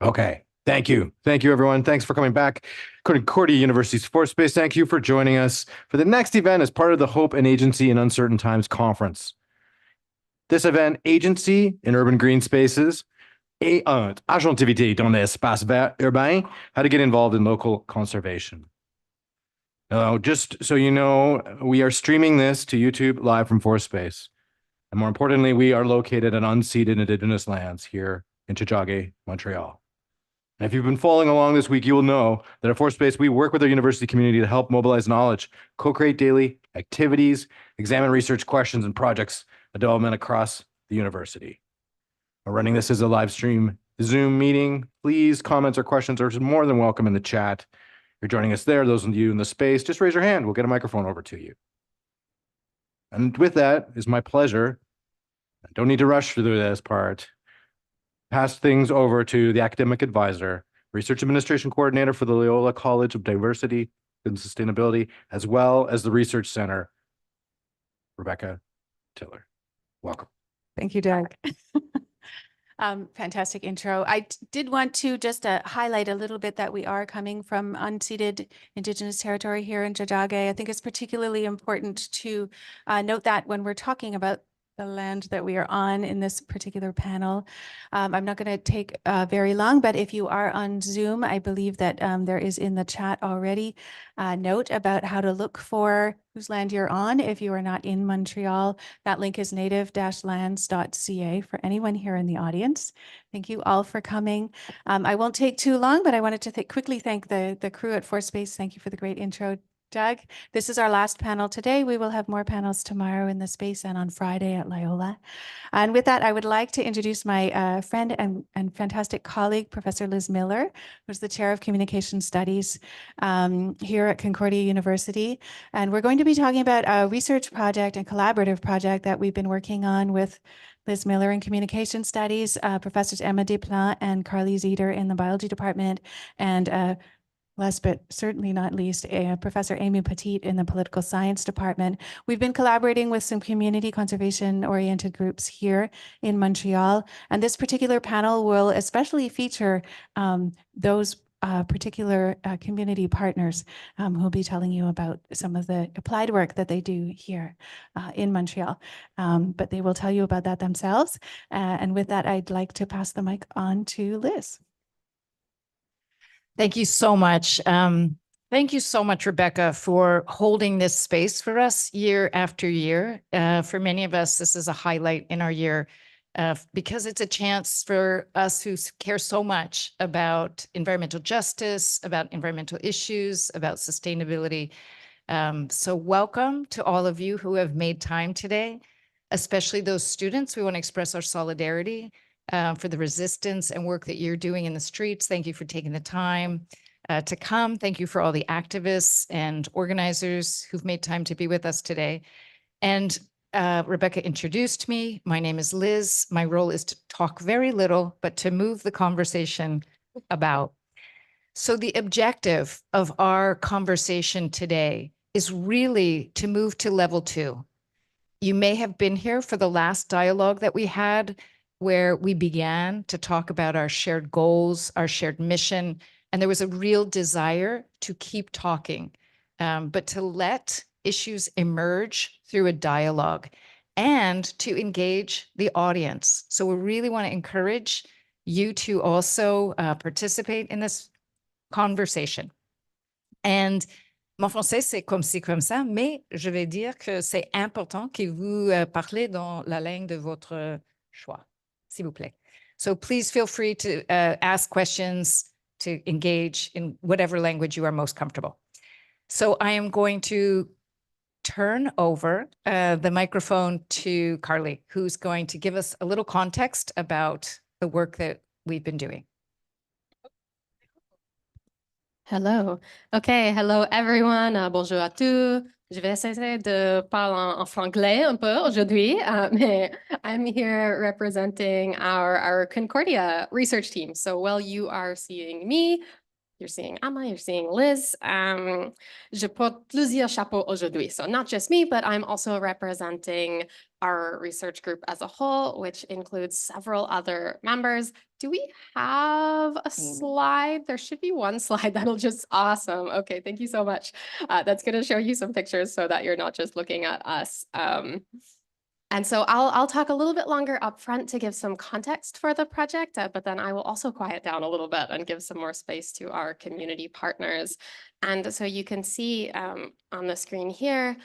Okay. Thank you. Thank you, everyone. Thanks for coming back. Concordia University's Force Space, thank you for joining us for the next event as part of the Hope and Agency in Uncertain Times Conference. This event, Agency in Urban Green Spaces, Agentivité dans les espaces verts urbains, how to get involved in local conservation. Just so you know, we are streaming this to YouTube live from Force Space. And more importantly, we are located on unceded Indigenous lands here in St-Jacques, Montreal. And if you've been following along this week, you will know that at Force Space, we work with our university community to help mobilize knowledge, co-create daily activities, examine research questions and projects development across the university. We're running this as a live stream Zoom meeting. Please, comments or questions are more than welcome in the chat. If you're joining us there, those of you in the space, just raise your hand. We'll get a microphone over to you. And with that, it's my pleasure. I don't need to rush through this part. Pass things over to the academic advisor, research administration coordinator for the Loyola College of Diversity and Sustainability, as well as the research center, Rebecca Tittler. Welcome. Thank you, Doug. Fantastic intro. I did want to just highlight a little bit that we are coming from unceded Indigenous territory here in St-Jacques. I think it's particularly important to note that when we're talking about the land that we are on in this particular panel. I'm not going to take very long, but if you are on Zoom, I believe that there is in the chat already a note about how to look for whose land you're on if you are not in Montreal. That link is native-lands.ca for anyone here in the audience. Thank you all for coming. I won't take too long, but I wanted to quickly thank the crew at Force Space. Thank you for the great intro, Doug. This is our last panel today. We will have more panels tomorrow in the space and on Friday at Loyola. And with that, I would like to introduce my friend and fantastic colleague, Professor Liz Miller, who's the Chair of Communication Studies here at Concordia University. And we're going to be talking about a research project and collaborative project that we've been working on with Liz Miller in Communication Studies, Professors Emma Despland and Carly Ziter in the Biology Department, and last but certainly not least, Professor Amy Poteete in the Political Science Department. We've been collaborating with some community conservation-oriented groups here in Montreal, and this particular panel will especially feature those particular community partners who will be telling you about some of the applied work that they do here in Montreal. But they will tell you about that themselves. And with that, I'd like to pass the mic on to Liz. Thank you so much. Thank you so much, Rebecca, for holding this space for us year after year. For many of us, this is a highlight in our year because it's a chance for us who care so much about environmental justice, about environmental issues, about sustainability. So welcome to all of you who have made time today, especially those students. We want to express our solidarity for the resistance and work that you're doing in the streets. Thank you for taking the time to come. Thank you for all the activists and organizers who've made time to be with us today. And Rebecca introduced me. My name is Liz. My role is to talk very little, but to move the conversation about. So the objective of our conversation today is really to move to level 2. You may have been here for the last dialogue that we had, where we began to talk about our shared goals, our shared mission, and there was a real desire to keep talking, but to let issues emerge through a dialogue and to engage the audience. So we really want to encourage you to also participate in this conversation. And mon français, c'est comme ci, comme ça, mais je vais dire que c'est important que vous parlez dans la langue de votre choix. S'il vous plaît. So please feel free to ask questions, to engage in whatever language you are most comfortable. So I am going to turn over the microphone to Carly, who's going to give us a little context about the work that we've been doing. Hello. Okay, hello everyone. Bonjour à tous. Je vais essayer de parler en franglais un peu aujourd'hui, mais I'm here representing our Concordia research team. So while you are seeing me, you're seeing Emma, you're seeing Liz. Je porte plusieurs chapeaux aujourd'hui. So not just me, but I'm also representing our research group as a whole, which includes several other members. Do we have a slide? There should be one slide that'll just awesome. Okay, thank you so much. That's going to show you some pictures so that you're not just looking at us. And so I'll talk a little bit longer up front to give some context for the project, but then I will also quiet down a little bit and give some more space to our community partners. And so you can see on the screen here,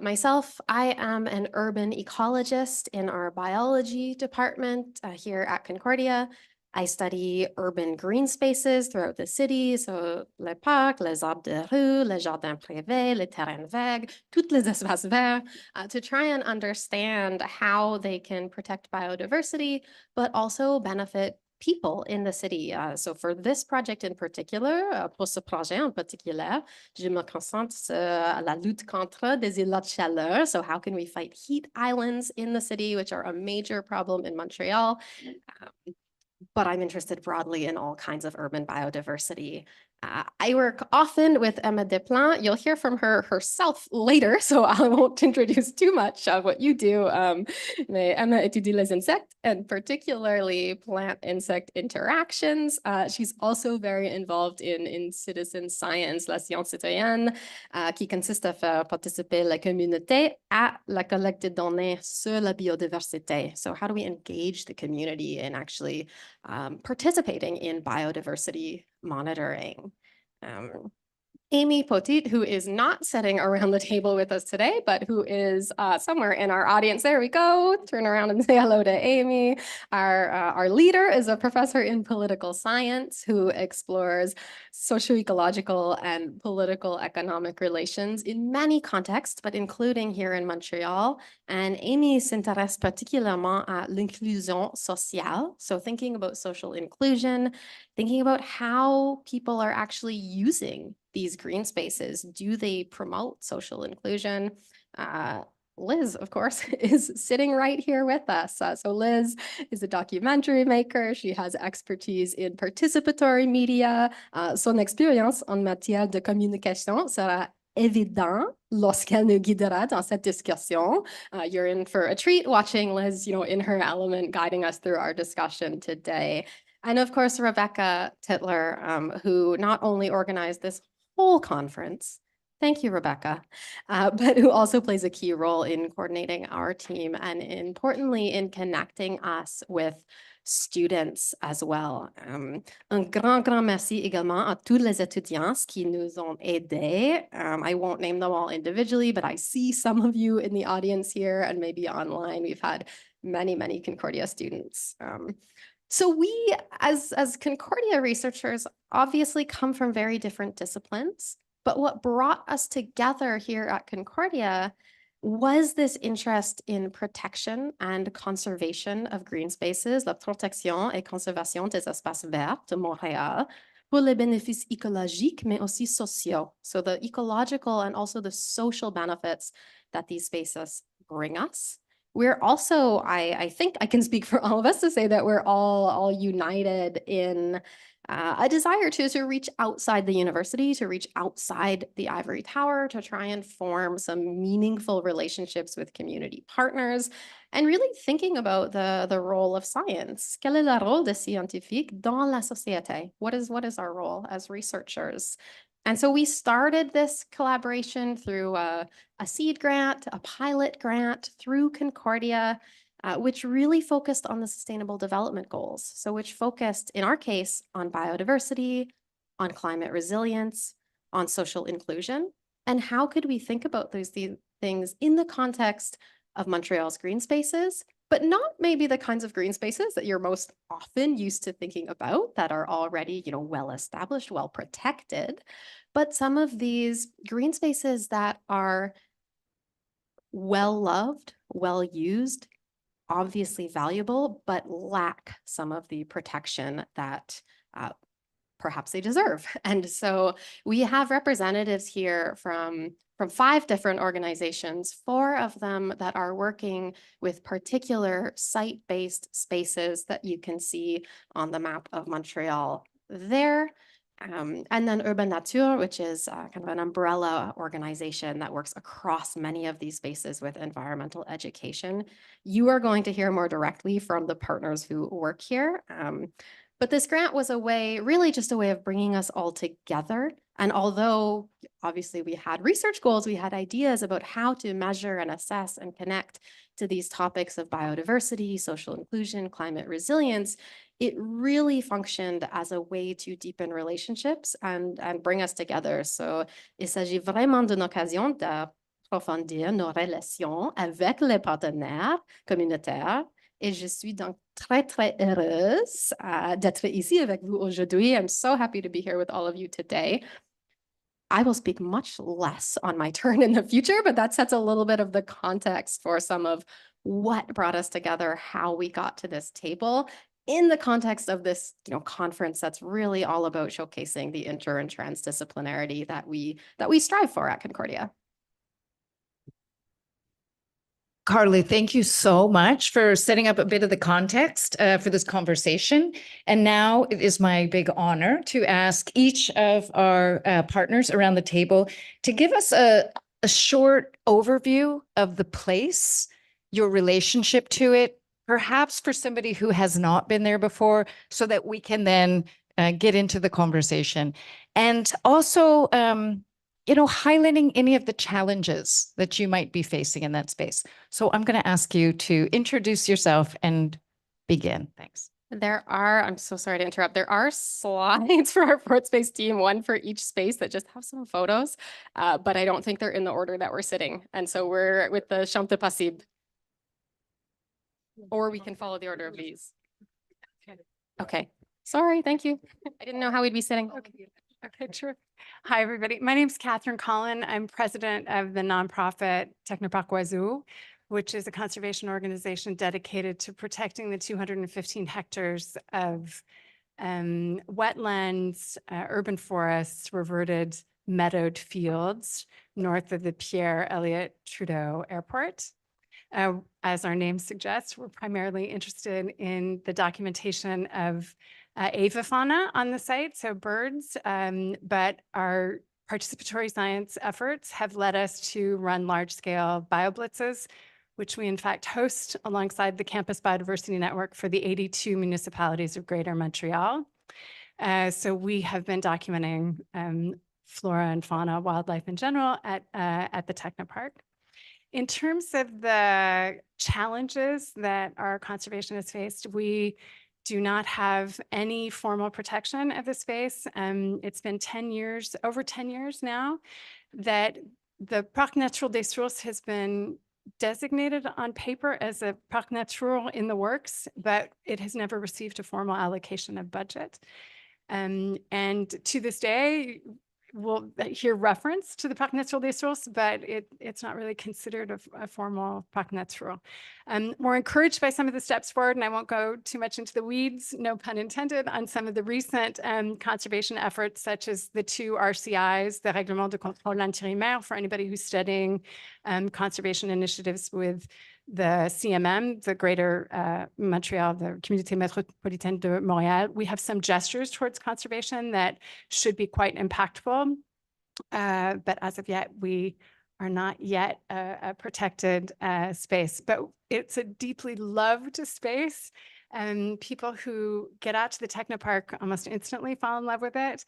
myself, I am an urban ecologist in our biology department here at Concordia. I study urban green spaces throughout the city, so les parcs, les arbres de rue, les jardins privés, les terrains verts, toutes les espaces verts, to try and understand how they can protect biodiversity, but also benefit people in the city. So for this project in particular, pour ce projet en particulier, je me concentre sur la lutte contre des îlots de chaleur. So how can we fight heat islands in the city, which are a major problem in Montreal? But I'm interested broadly in all kinds of urban biodiversity. I work often with Amy Despland. You'll hear from her herself later, so I won't introduce too much of what you do. Mais Amy étudie les insectes, and particularly plant-insect interactions. She's also very involved in citizen science, la science citoyenne, qui consiste à faire participer la communauté à la collecte de données sur la biodiversité. So how do we engage the community in actually participating in biodiversity monitoring? Amy Poteete, who is not sitting around the table with us today, but who is somewhere in our audience. There we go. Turn around and say hello to Amy. Our leader is a professor in political science who explores socio-ecological and political economic relations in many contexts, but including here in Montreal. And Amy s'intéresse particulièrement à l'inclusion sociale. So thinking about social inclusion, thinking about how people are actually using these green spaces. Do they promote social inclusion? Liz, of course, is sitting right here with us. So Liz is a documentary maker. She has expertise in participatory media. Son expérience en matière de communication sera évident lorsqu'elle nous guidera dans cette discussion. You're in for a treat watching Liz, in her element, guiding us through our discussion today. And of course, Rebecca Tittler, who not only organized this whole conference, thank you, Rebecca, but who also plays a key role in coordinating our team and importantly in connecting us with students as well. Un grand merci également à tous les étudiants qui nous ont aidés. I won't name them all individually, but I see some of you in the audience here and maybe online. We've had many Concordia students. So we, as Concordia researchers, obviously come from very different disciplines, but what brought us together here at Concordia was this interest in protection and conservation of green spaces, la protection et conservation des espaces verts de Montréal, pour les bénéfices écologiques, mais aussi sociaux. So the ecological and also the social benefits that these spaces bring us. We're also, I think I can speak for all of us to say that we're all united in a desire to reach outside the university, to reach outside the ivory tower, to try and form some meaningful relationships with community partners, and really thinking about the role of science. Quel est le rôle des scientifiques dans la société? What is our role as researchers? And so we started this collaboration through a seed grant, a pilot grant through Concordia, which really focused on the Sustainable Development Goals. So which focused, in our case, on biodiversity, on climate resilience, on social inclusion, and how could we think about those things in the context of Montreal's green spaces, but not maybe the kinds of green spaces that you're most often used to thinking about that are already, well established, well protected, but some of these green spaces that are well loved, well used, obviously valuable, but lack some of the protection that perhaps they deserve. And so we have representatives here from 5 different organizations, 4 of them that are working with particular site-based spaces that you can see on the map of Montreal there. And then Urban Nature, which is kind of an umbrella organization that works across many of these spaces with environmental education. You are going to hear more directly from the partners who work here. But this grant was a way, really just a way of bringing us all together. And although obviously we had research goals, we had ideas about how to measure and assess and connect to these topics of biodiversity, social inclusion, climate resilience, it really functioned as a way to deepen relationships and bring us together. So il s'agit vraiment d'une occasion d'approfondir nos relations avec les partenaires communautaires. Et je suis donc très, très heureuse d'être ici avec vous aujourd'hui. I'm so happy to be here with all of you today. I will speak much less on my turn in the future, but that sets a little bit of the context for some of what brought us together, how we got to this table in the context of this, conference that's really all about showcasing the inter and transdisciplinarity that we strive for at Concordia. Carly, thank you so much for setting up a bit of the context for this conversation. And now it is my big honor to ask each of our partners around the table to give us a short overview of the place, your relationship to it, perhaps for somebody who has not been there before, so that we can then get into the conversation. And also, highlighting any of the challenges that you might be facing in that space. So I'm going to ask you to introduce yourself and begin. Thanks. I'm so sorry to interrupt. There are slides for our Fort Space team, one for each space that just have some photos, but I don't think they're in the order that we're sitting. And so we're with the champ de possible. Or we can follow the order of these. Okay. Sorry. Thank you. I didn't know how we'd be sitting. Okay, sure. Hi, everybody. My name is Catherine Collin. I'm president of the nonprofit Technoparc, which is a conservation organization dedicated to protecting the 215 hectares of wetlands, urban forests, reverted meadowed fields north of the Pierre Elliott Trudeau Airport. As our name suggests, we're primarily interested in the documentation of avifauna on the site, so birds, but our participatory science efforts have led us to run large-scale bioblitzes, which we in fact host alongside the Campus Biodiversity Network for the 82 municipalities of Greater Montreal. So we have been documenting flora and fauna, wildlife in general at the Technoparc. In terms of the challenges that our conservation has faced, we do not have any formal protection of the space. It's been over 10 years now, that the Parc Natural des Sources has been designated on paper as a Parc Natural in the works, but it has never received a formal allocation of budget. And to this day, we'll hear reference to the Parc-Nature des Sources, but it's not really considered a formal Parc-Nature. We're encouraged by some of the steps forward, and I won't go too much into the weeds, no pun intended, on some of the recent conservation efforts, such as the 2 RCIs, the Règlement de Contrôle Intérimaire, for anybody who's studying conservation initiatives with the CMM, the Greater Montreal, the Communauté Métropolitaine de Montréal. We have some gestures towards conservation that should be quite impactful, but as of yet, we are not yet a protected space. But it's a deeply loved space, and people who get out to the Technoparc almost instantly fall in love with it.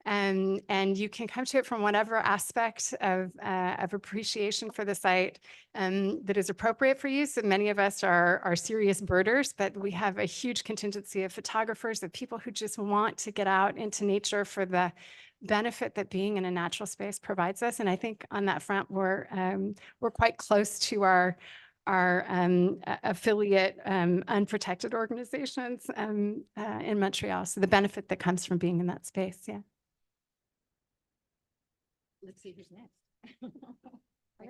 And you can come to it from whatever aspect of appreciation for the site that is appropriate for you. So many of us are serious birders, but we have a huge contingency of photographers, of people who just want to get out into nature for the benefit that being in a natural space provides us. And I think on that front, we're quite close to our affiliate unprotected organizations in Montreal. So the benefit that comes from being in that space, yeah. Let's see who's next. I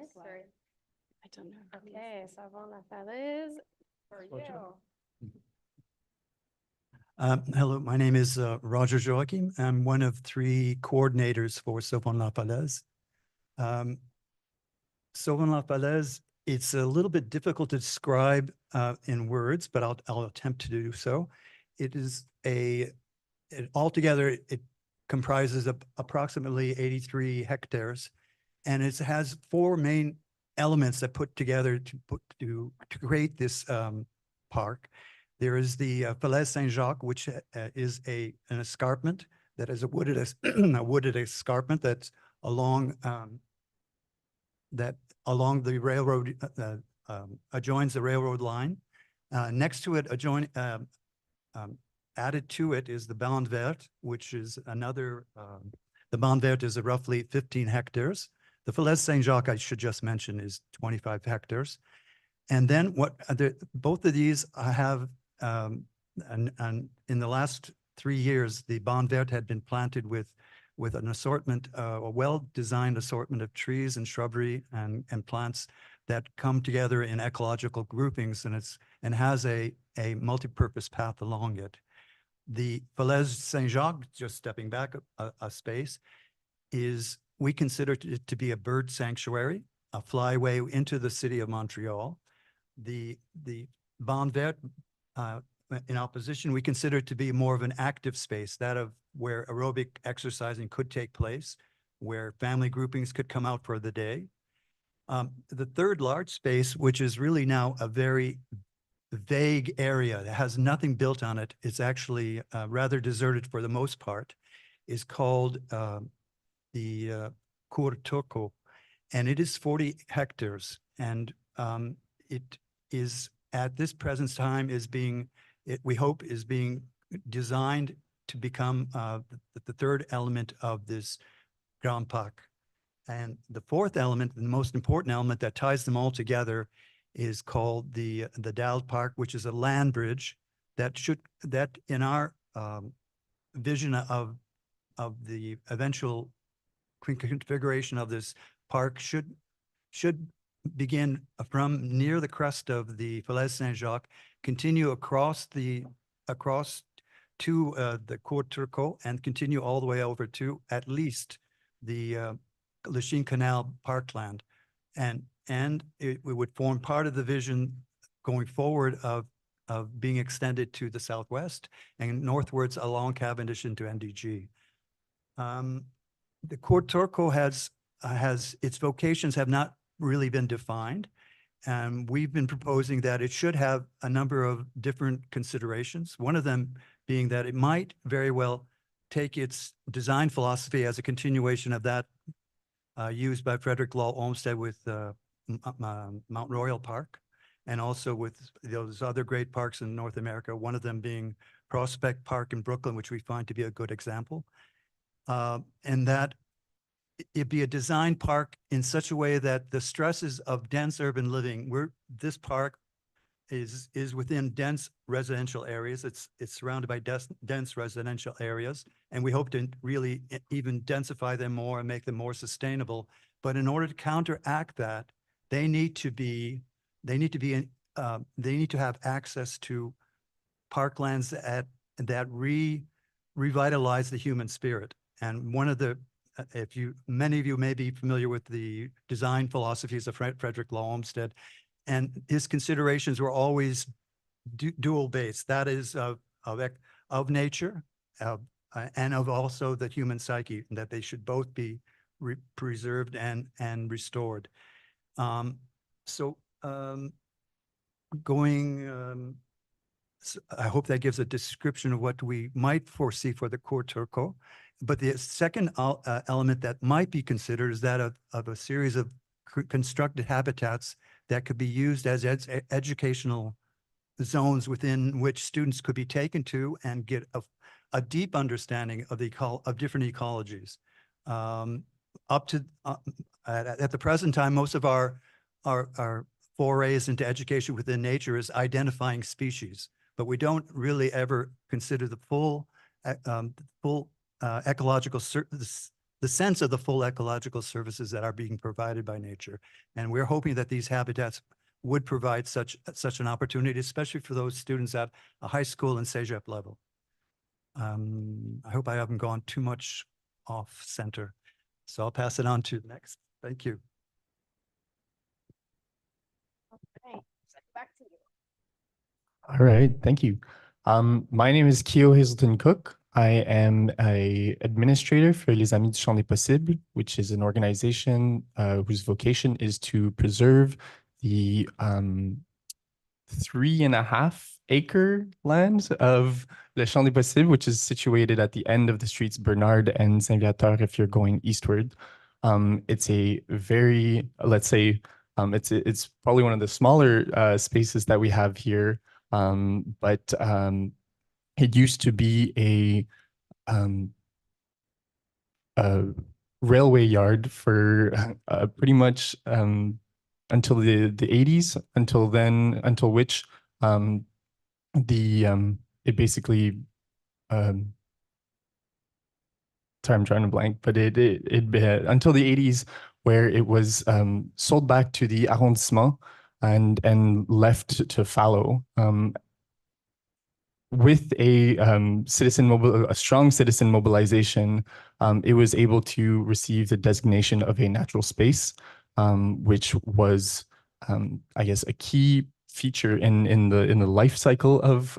don't know. Okay, so avant la Falaise, for you. Hello, my name is Roger Joachim. I'm one of 3 coordinators for Sauvons la Falaise. Sauvons la Falaise, it's a little bit difficult to describe in words, but I'll attempt to do so. It is altogether, comprises of approximately 83 hectares. And it has four main elements that put together to create this park. There is the Falaise St-Jacques, which is an escarpment that is a wooded escarpment that's along the railroad, adjoins the railroad line. Next to it, added to it is the bande verte, which is another, the bande verte is roughly 15 hectares. The Falaise St-Jacques, I should just mention, is 25 hectares. And then both of these have, and in the last 3 years, the bande verte had been planted with an assortment, a well-designed assortment of trees and shrubbery and plants that come together in ecological groupings, and has a multi-purpose path along it. The Falaise St-Jacques, just stepping back a space, we consider it to be a bird sanctuary, a flyway into the city of Montreal. The bande verte, in opposition, we consider it to be more of an active space, that of where aerobic exercising could take place, where family groupings could come out for the day. The third large space, which is really now a very vague area that has nothing built on it, it's actually rather deserted for the most part, is called the Cour Turco, and it is 40 hectares. And it is at this present time we hope is being designed to become the third element of this Grand Parc. And the fourth element, the most important element that ties them all together, is called the Dal Park, which is a land bridge that in our vision of the eventual configuration of this park should begin from near the crest of the Falaise St-Jacques, continue across to the Cour Turco, and continue all the way over to at least the Lachine Canal parkland. And it would form part of the vision going forward of being extended to the southwest and northwards along Cavendish into NDG. The Cour Turco has its vocations have not really been defined. And we've been proposing that it should have a number of different considerations. One of them being that it might very well take its design philosophy as a continuation of that used by Frederick Law Olmsted with Mount Royal Park, and also with those other great parks in North America, one of them being Prospect Park in Brooklyn, which we find to be a good example. And that it be a design park in such a way that the stresses of dense urban living, this park is within dense residential areas. It's surrounded by dense residential areas, and we hope to really even densify them more and make them more sustainable. But in order to counteract that, they need to have access to parklands that revitalize the human spirit. And one of the many of you may be familiar with the design philosophies of Frederick Law Olmsted, and his considerations were always dual based. That is of nature and of also the human psyche, that they should both be preserved and restored. I hope that gives a description of what we might foresee for the Cour Turco. But the second element that might be considered is that of a series of constructed habitats that could be used as educational zones within which students could be taken to and get a deep understanding of different ecologies. At the present time, most of our forays into education within nature is identifying species, but we don't really ever consider the full ecological the sense of the full ecological services that are being provided by nature. And we're hoping that these habitats would provide such an opportunity, especially for those students at a high school and cégep level. I hope I haven't gone too much off center, so I'll pass it on to the next. Thank you. Okay, back to you. All right, thank you. My name is Keo Hazelton Cook. I am a administrator for Les Amis du Champ des Possibles, which is an organization whose vocation is to preserve the 3.5-acre land of Le Champ des Possibles, which is situated at the end of the streets Bernard and Saint-Viateur if you're going eastward. It's a very, let's say, it's probably one of the smaller spaces that we have here, but it used to be a railway yard for pretty much until the 80s, until which it basically sorry, I'm trying to blank, but it until the 80s, where it was sold back to the arrondissement and left to fallow. With a strong citizen mobilization, it was able to receive the designation of a natural space, which was, I guess, a key feature in the life cycle of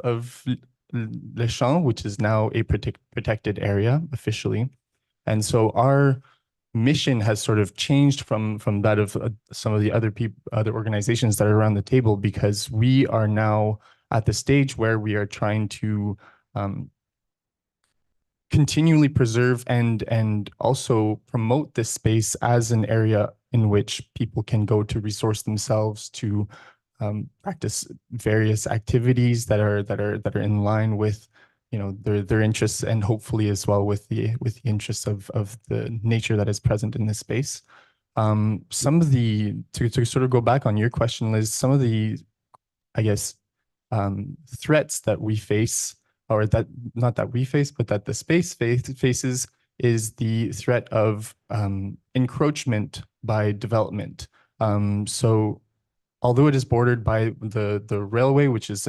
Le Champ, which is now a protected area officially. And so our mission has sort of changed from that of some of the other organizations that are around the table, because we are now at the stage where we are trying to continually preserve and also promote this space as an area in which people can go to resource themselves, to practice various activities that are in line with, you know, their interests, and hopefully as well with the interests of the nature that is present in this space. Some of the, to sort of go back on your question, Liz, some of the, I guess, threats that we face, or that not that we face, but that the space faces, is the threat of encroachment by development. So although it is bordered by the railway, which is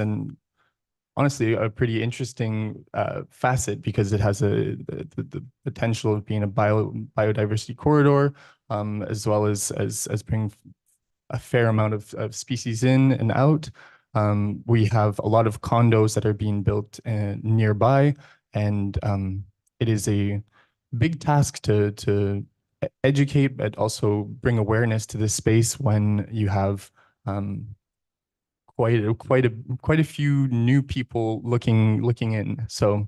honestly a pretty interesting facet, because it has the potential of being a biodiversity corridor, as well as bringing a fair amount of species in and out. We have a lot of condos that are being built nearby, and it is a big task to educate, but also bring awareness to this space when you have quite a few new people looking in. So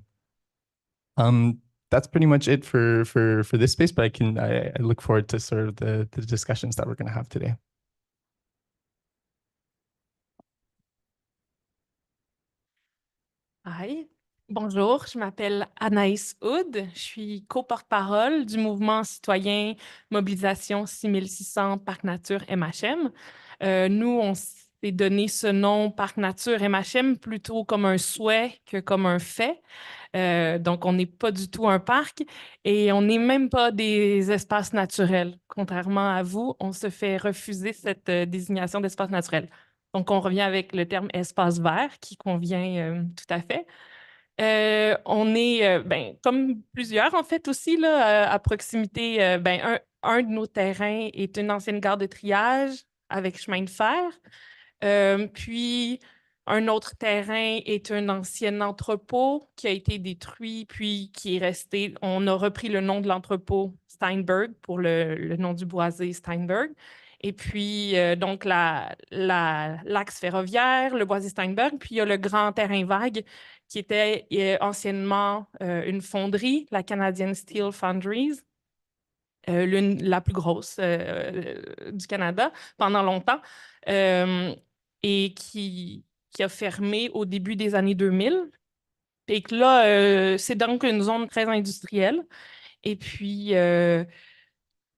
that's pretty much it for this space, but I look forward to sort of the discussions that we're going to have today. Hi. Bonjour, je m'appelle Anaïs Houd. Je suis co-porte-parole du mouvement citoyen Mobilisation 6600 Parc-Nature MHM. Nous, on s'est donné ce nom Parc-Nature MHM plutôt comme un souhait que comme un fait. Donc, on n'est pas du tout un parc et on n'est même pas des espaces naturels. Contrairement à vous, on se fait refuser cette désignation d'espace naturel. Donc, on revient avec le terme espace vert qui convient tout à fait. On est, comme plusieurs, en fait, aussi, là, à proximité. Un de nos terrains est une ancienne gare de triage avec chemin de fer. Puis, un autre terrain est un ancien entrepôt qui a été détruit, puis qui est resté. On a repris le nom de l'entrepôt Steinberg pour le nom du boisé Steinberg. Et puis, donc, l'axe ferroviaire, le boisé Steinberg, puis il y a le grand terrain vague qui était anciennement une fonderie, la Canadian Steel Foundries, la plus grosse du Canada pendant longtemps, et qui a fermé au début des années 2000. Et que là, c'est donc une zone très industrielle. Et puis,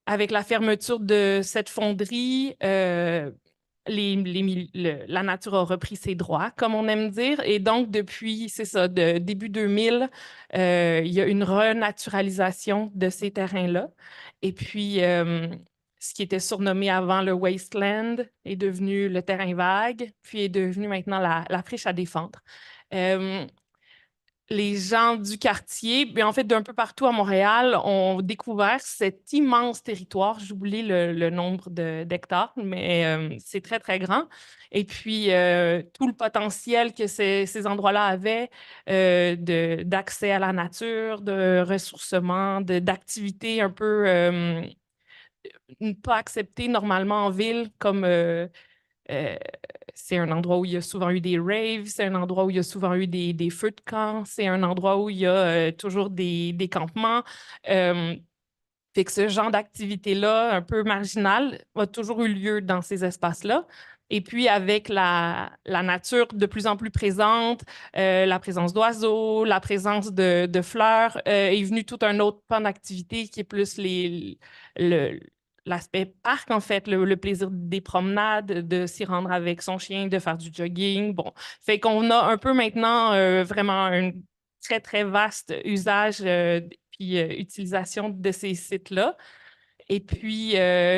avec la fermeture de cette fonderie, la nature a repris ses droits, comme on aime dire. Et donc, depuis, c'est ça, début 2000, il y a une renaturalisation de ces terrains-là. Et puis, ce qui était surnommé avant le wasteland est devenu le terrain vague, puis est devenu maintenant la friche à défendre. les gens du quartier, mais en fait d'un peu partout à Montréal, ont découvert cet immense territoire. J'oublie le nombre d'hectares, mais c'est très, très grand. Et puis, tout le potentiel que ces endroits-là avaient d'accès à la nature, de ressourcement, d'activités un peu pas acceptées normalement en ville, comme c'est un endroit où il y a souvent eu des raves, c'est un endroit où il y a souvent eu des feux de camp, c'est un endroit où il y a toujours des campements. Fait que ce genre d'activité-là, un peu marginale, a toujours eu lieu dans ces espaces-là. Et puis, avec la nature de plus en plus présente, la présence d'oiseaux, la présence de fleurs, est venu tout un autre pan d'activité qui est plus l'aspect parc, en fait, le plaisir des promenades, de s'y rendre avec son chien, de faire du jogging. Bon, fait qu'on a un peu maintenant vraiment un très, très vaste usage puis utilisation de ces sites-là. Et puis,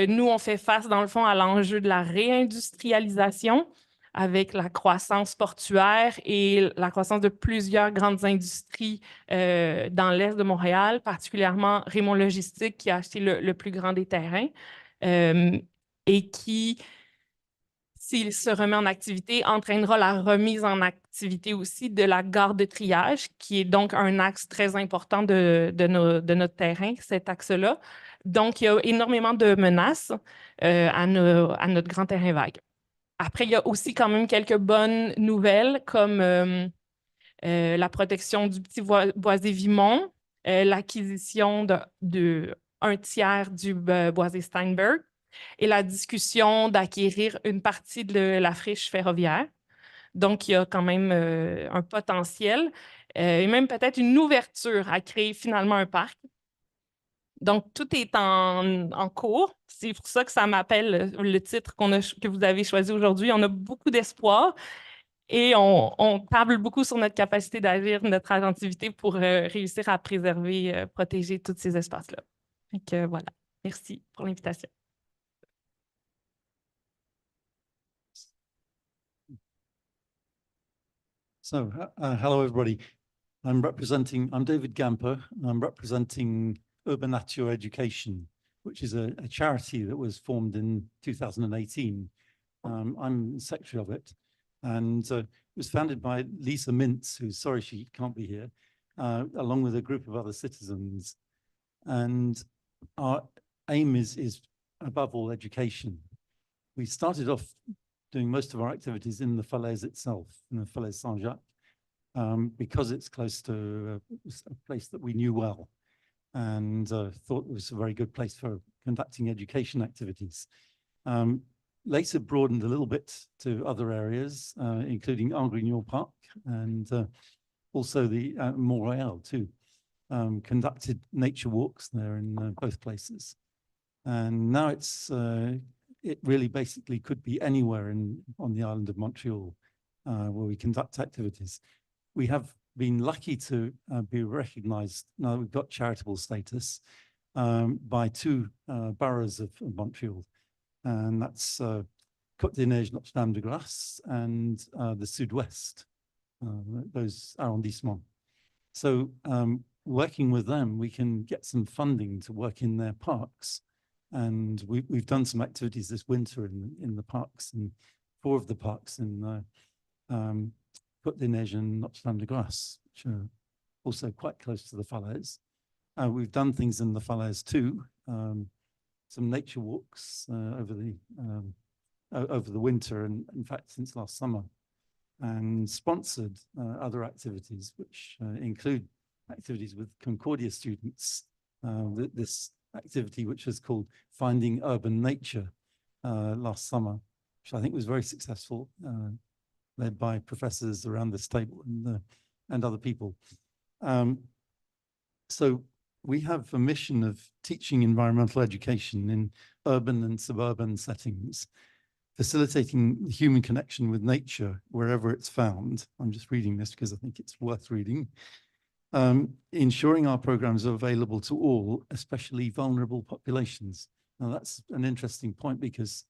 nous, on fait face, dans le fond, à l'enjeu de la réindustrialisation avec la croissance portuaire et la croissance de plusieurs grandes industries dans l'est de Montréal, particulièrement Raymond Logistique, qui a acheté le plus grand des terrains et qui, s'il se remet en activité, entraînera la remise en activité aussi de la gare de triage, qui est donc un axe très important de notre terrain, cet axe-là. Donc, il y a énormément de menaces à notre grand terrain vague. Après, il y a aussi quand même quelques bonnes nouvelles, comme la protection du petit boisé Vimont, l'acquisition de un tiers du boisé Steinberg, et la discussion d'acquérir une partie de la friche ferroviaire. Donc, il y a quand même un potentiel et même peut-être une ouverture à créer finalement un parc. Donc, tout est en cours. C'est pour ça que ça m'appelle le titre que vous avez choisi aujourd'hui. On a beaucoup d'espoir et on table beaucoup sur notre capacité d'agir, notre agentivité pour réussir à préserver, protéger tous ces espaces-là. Donc, voilà. Merci pour l'invitation. So, hello everybody. I'm David Gamper, and I'm representing Urbain Education, which is a charity that was formed in 2018. I'm the secretary of it, and it was founded by Lisa Mintz, who's sorry she can't be here, along with a group of other citizens. And our aim is above all education. We started off doing most of our activities in the Falaise itself, in the Falaise St-Jacques, because it's close to a place that we knew well and thought it was a very good place for conducting education activities. Later broadened a little bit to other areas, including Grignon Park and also the Montreal too. Conducted nature walks there in both places. And now it really basically could be anywhere on the island of Montreal where we conduct activities. We have been lucky to be recognized, now that we've got charitable status, by two boroughs of Montreal. And that's Côte-des-Neiges, Notre-Dame-de-Grâce, and the Sud-Ouest, those arrondissements. So working with them, we can get some funding to work in their parks. And we've done some activities this winter in the parks, and 4 of the parks in Côte-des-Neiges and Notre-Dame-de-Grâce, which are also quite close to the Falaise. We've done things in the Falaise too, some nature walks over the winter, and in fact since last summer, and sponsored other activities, which include activities with Concordia students. This activity, which is called Finding Urban Nature, last summer, which I think was very successful, led by professors around this table and other people. So we have a mission of teaching environmental education in urban and suburban settings, facilitating human connection with nature wherever it's found. I'm just reading this because I think it's worth reading. Ensuring our programs are available to all, especially vulnerable populations. Now that's an interesting point because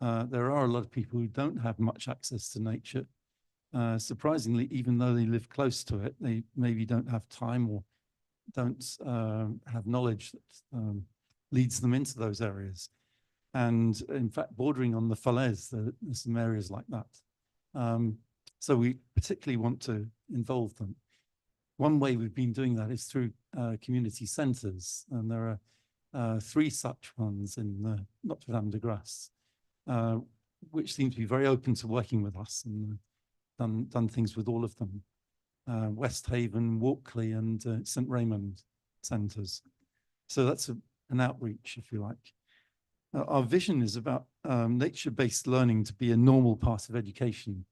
there are a lot of people who don't have much access to nature, surprisingly, even though they live close to it, they maybe don't have time or don't have knowledge that leads them into those areas. And in fact, bordering on the Falaise, there's some areas like that. So we particularly want to involve them. One way we've been doing that is through community centres, and there are 3 such ones in Notre Dame de Grace, which seem to be very open to working with us, and done things with all of them. West Haven, Walkley, and St Raymond centres. So that's an outreach, if you like. Our vision is about nature-based learning to be a normal part of education.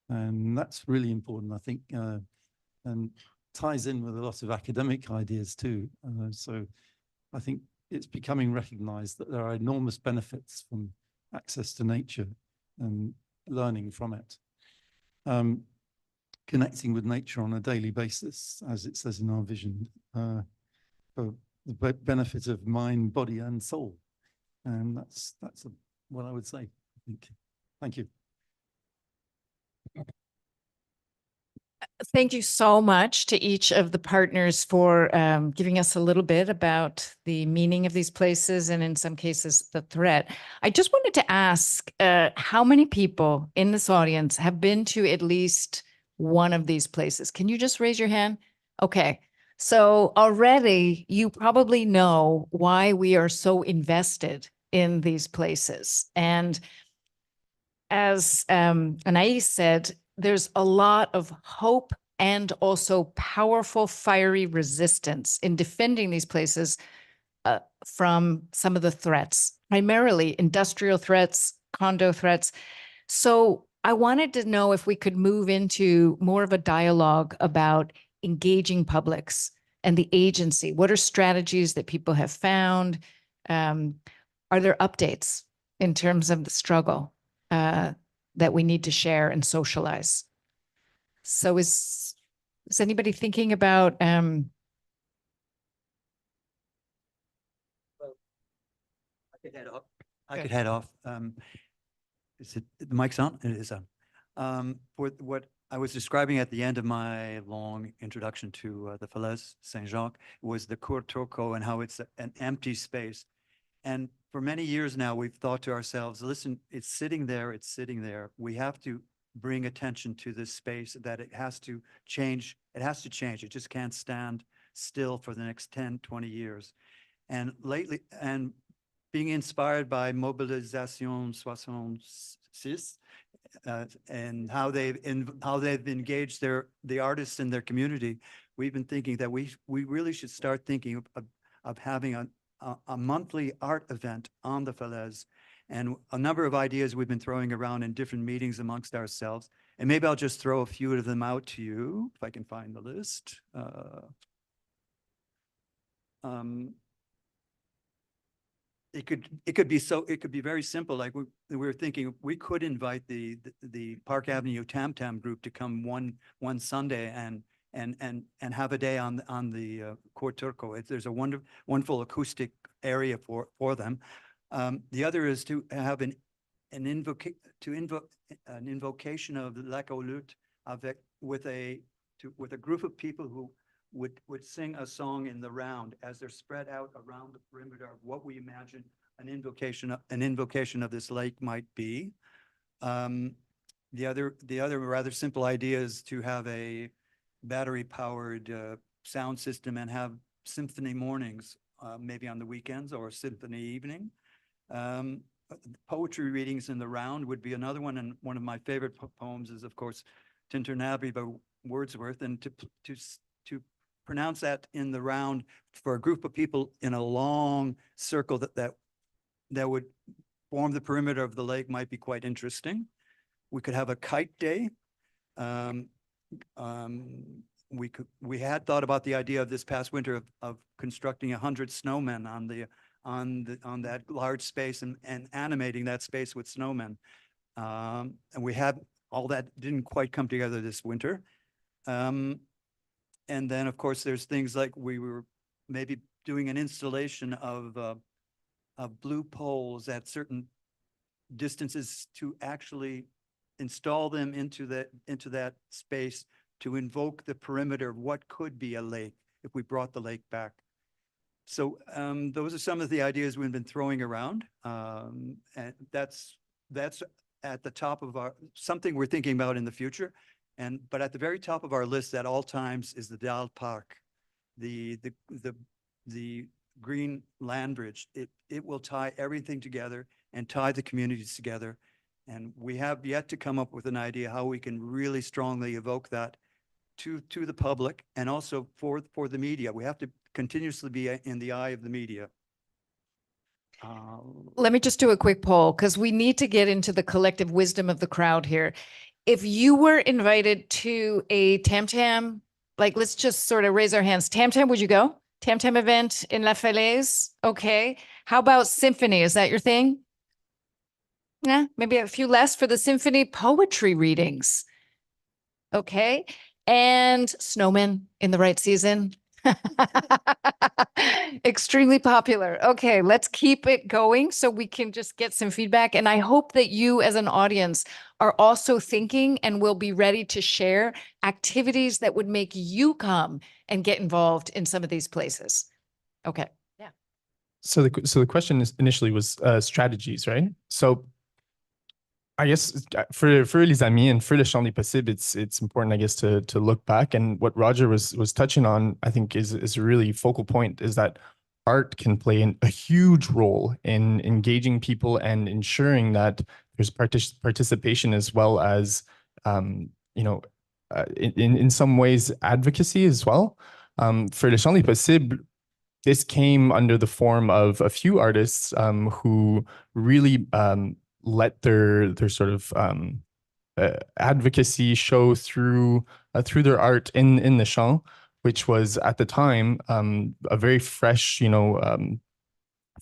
And that's really important, I think, and ties in with a lot of academic ideas too. So I think it's becoming recognized that there are enormous benefits from access to nature and learning from it. Connecting with nature on a daily basis, as it says in our vision, for the benefit of mind, body, and soul. And that's what I would say, I think. Thank you. Thank you so much to each of the partners for giving us a little bit about the meaning of these places and in some cases the threat. I just wanted to ask how many people in this audience have been to at least one of these places? Can you just raise your hand? Okay. So already you probably know why we are so invested in these places. And as Anaïs said, there's a lot of hope and also powerful fiery resistance in defending these places from some of the threats, primarily industrial threats, condo threats. So I wanted to know if we could move into more of a dialogue about engaging publics and the agency. What are strategies that people have found? Are there updates in terms of the struggle that we need to share and socialize? So is anybody thinking about Well, I could head off. I could head off. Is it the mic's on? It is on. For what I was describing at the end of my long introduction to the Falaise St-Jacques was the Cour Turcot and how it's an empty space. And for many years now, we've thought to ourselves, listen, it's sitting there, it's sitting there. We have to bring attention to this space, that it has to change. It has to change. It just can't stand still for the next 10, 20 years. And lately, and being inspired by Mobilisation 66, and how they've engaged the artists in their community, we've been thinking that we really should start thinking of having a monthly art event on the Falaise, and a number of ideas we've been throwing around in different meetings amongst ourselves. And maybe I'll just throw a few of them out to you if I can find the list. It could be very simple. Like we were thinking we could invite the Park Avenue Tam Tam group to come one Sunday and have a day on the Cour Turcot. There's a wonderful acoustic area for them. The other is to have an invocation of the lac aux luttes with a group of people who would sing a song in the round as they're spread out around the perimeter of what we imagine an invocation of this lake might be. The other rather simple idea is to have a battery-powered sound system and have symphony mornings, maybe on the weekends, or a symphony evening. Poetry readings in the round would be another one, and one of my favorite poems is, of course, Tintern Abbey by Wordsworth, and to pronounce that in the round for a group of people in a long circle that would form the perimeter of the lake might be quite interesting. We could have a kite day. We had thought about the idea of this past winter of constructing 100 snowmen on that large space and animating that space with snowmen. And we had all that didn't quite come together this winter. And then, of course, there's things like we were maybe doing an installation of blue poles at certain distances to actually install them into that space to invoke the perimeter of what could be a lake if we brought the lake back. So those are some of the ideas we've been throwing around. And that's at the top of something we're thinking about in the future. But at the very top of our list at all times is the Parc, the green land bridge. It will tie everything together and tie the communities together. And we have yet to come up with an idea how we can really strongly evoke that to the public and also for the media. We have to continuously be in the eye of the media. Let me just do a quick poll because we need to get into the collective wisdom of the crowd here. If you were invited to a Tam Tam, like let's just sort of raise our hands. Tam Tam, would you go? Tam Tam event in La Falaise? Okay. How about symphony? Is that your thing? Yeah, maybe a few less for the symphony poetry readings. Okay. And snowmen in the right season. Extremely popular. Okay, let's keep it going so we can just get some feedback. And I hope that you as an audience are also thinking and will be ready to share activities that would make you come and get involved in some of these places. Okay. Yeah. So the question initially was strategies, right? So I guess for les amis and for le champ des possibles, it's important, I guess, to look back. And what Roger was touching on, I think, is a really focal point, is that art can play a huge role in engaging people and ensuring that there's participation as well as, in some ways, advocacy as well. For le champ des possibles, this came under the form of a few artists who really let their sort of advocacy show through their art in the champ, which was at the time a very fresh,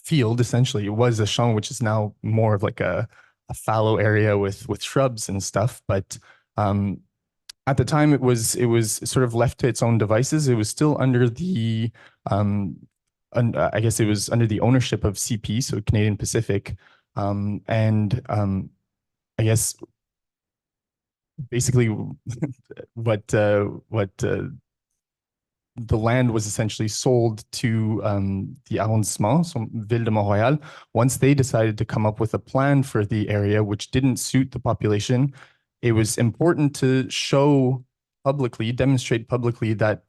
field. Essentially, it was a champ, which is now more of like a fallow area with shrubs and stuff. But at the time, it was sort of left to its own devices. It was still under the I guess it was under the ownership of CP, so Canadian Pacific. I guess basically what the land was essentially sold to the arrondissement, so Ville de Montreal. Once they decided to come up with a plan for the area, which didn't suit the population, it was important to demonstrate publicly that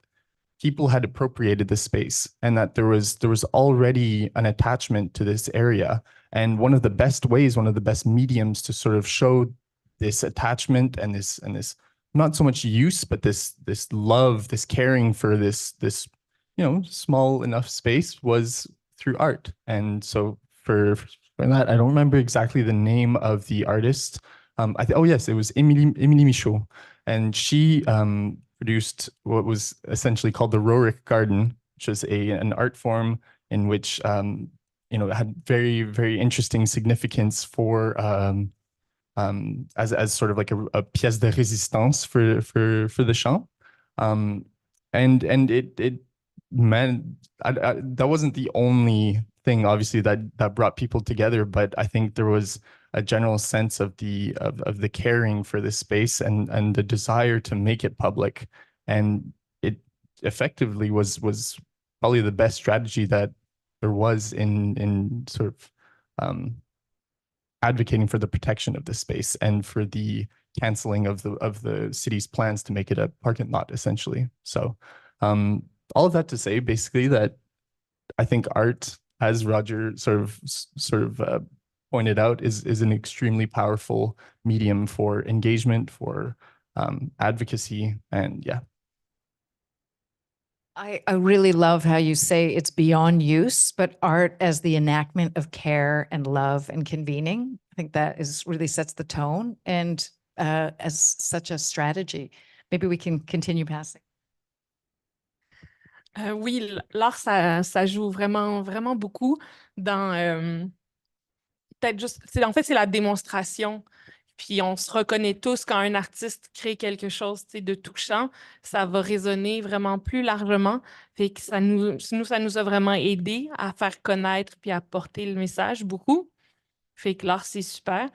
people had appropriated the space and that there was already an attachment to this area. And one of the best mediums to sort of show this attachment and this not so much use, but this love, this caring for this small enough space was through art. And so for that, I don't remember exactly the name of the artist. Oh yes, it was Émilie Michaud, and she produced what was essentially called the Roerick Garden, which was an art form in which it had very, very interesting significance for as sort of like a pièce de résistance for the champ. And it meant that wasn't the only thing, obviously, that brought people together, but I think there was a general sense of the caring for this space and the desire to make it public. And it effectively was probably the best strategy that there was in sort of advocating for the protection of the space and for the canceling of the city's plans to make it a parking lot, essentially. So all of that to say, basically, that I think art, as Roger sort of pointed out, is an extremely powerful medium for engagement, for advocacy, and yeah. I really love how you say it's beyond use, but art as the enactment of care and love and convening. I think that really sets the tone, and as such a strategy. Maybe we can continue passing. Oui, l'art, ça joue vraiment, vraiment beaucoup dans peut-être juste, en fait, c'est la démonstration. Puis on se reconnaît tous quand un artiste crée quelque chose de touchant, ça va résonner vraiment plus largement. Fait que ça nous a vraiment aidé à faire connaître puis à porter le message beaucoup. Fait que l'art, c'est super.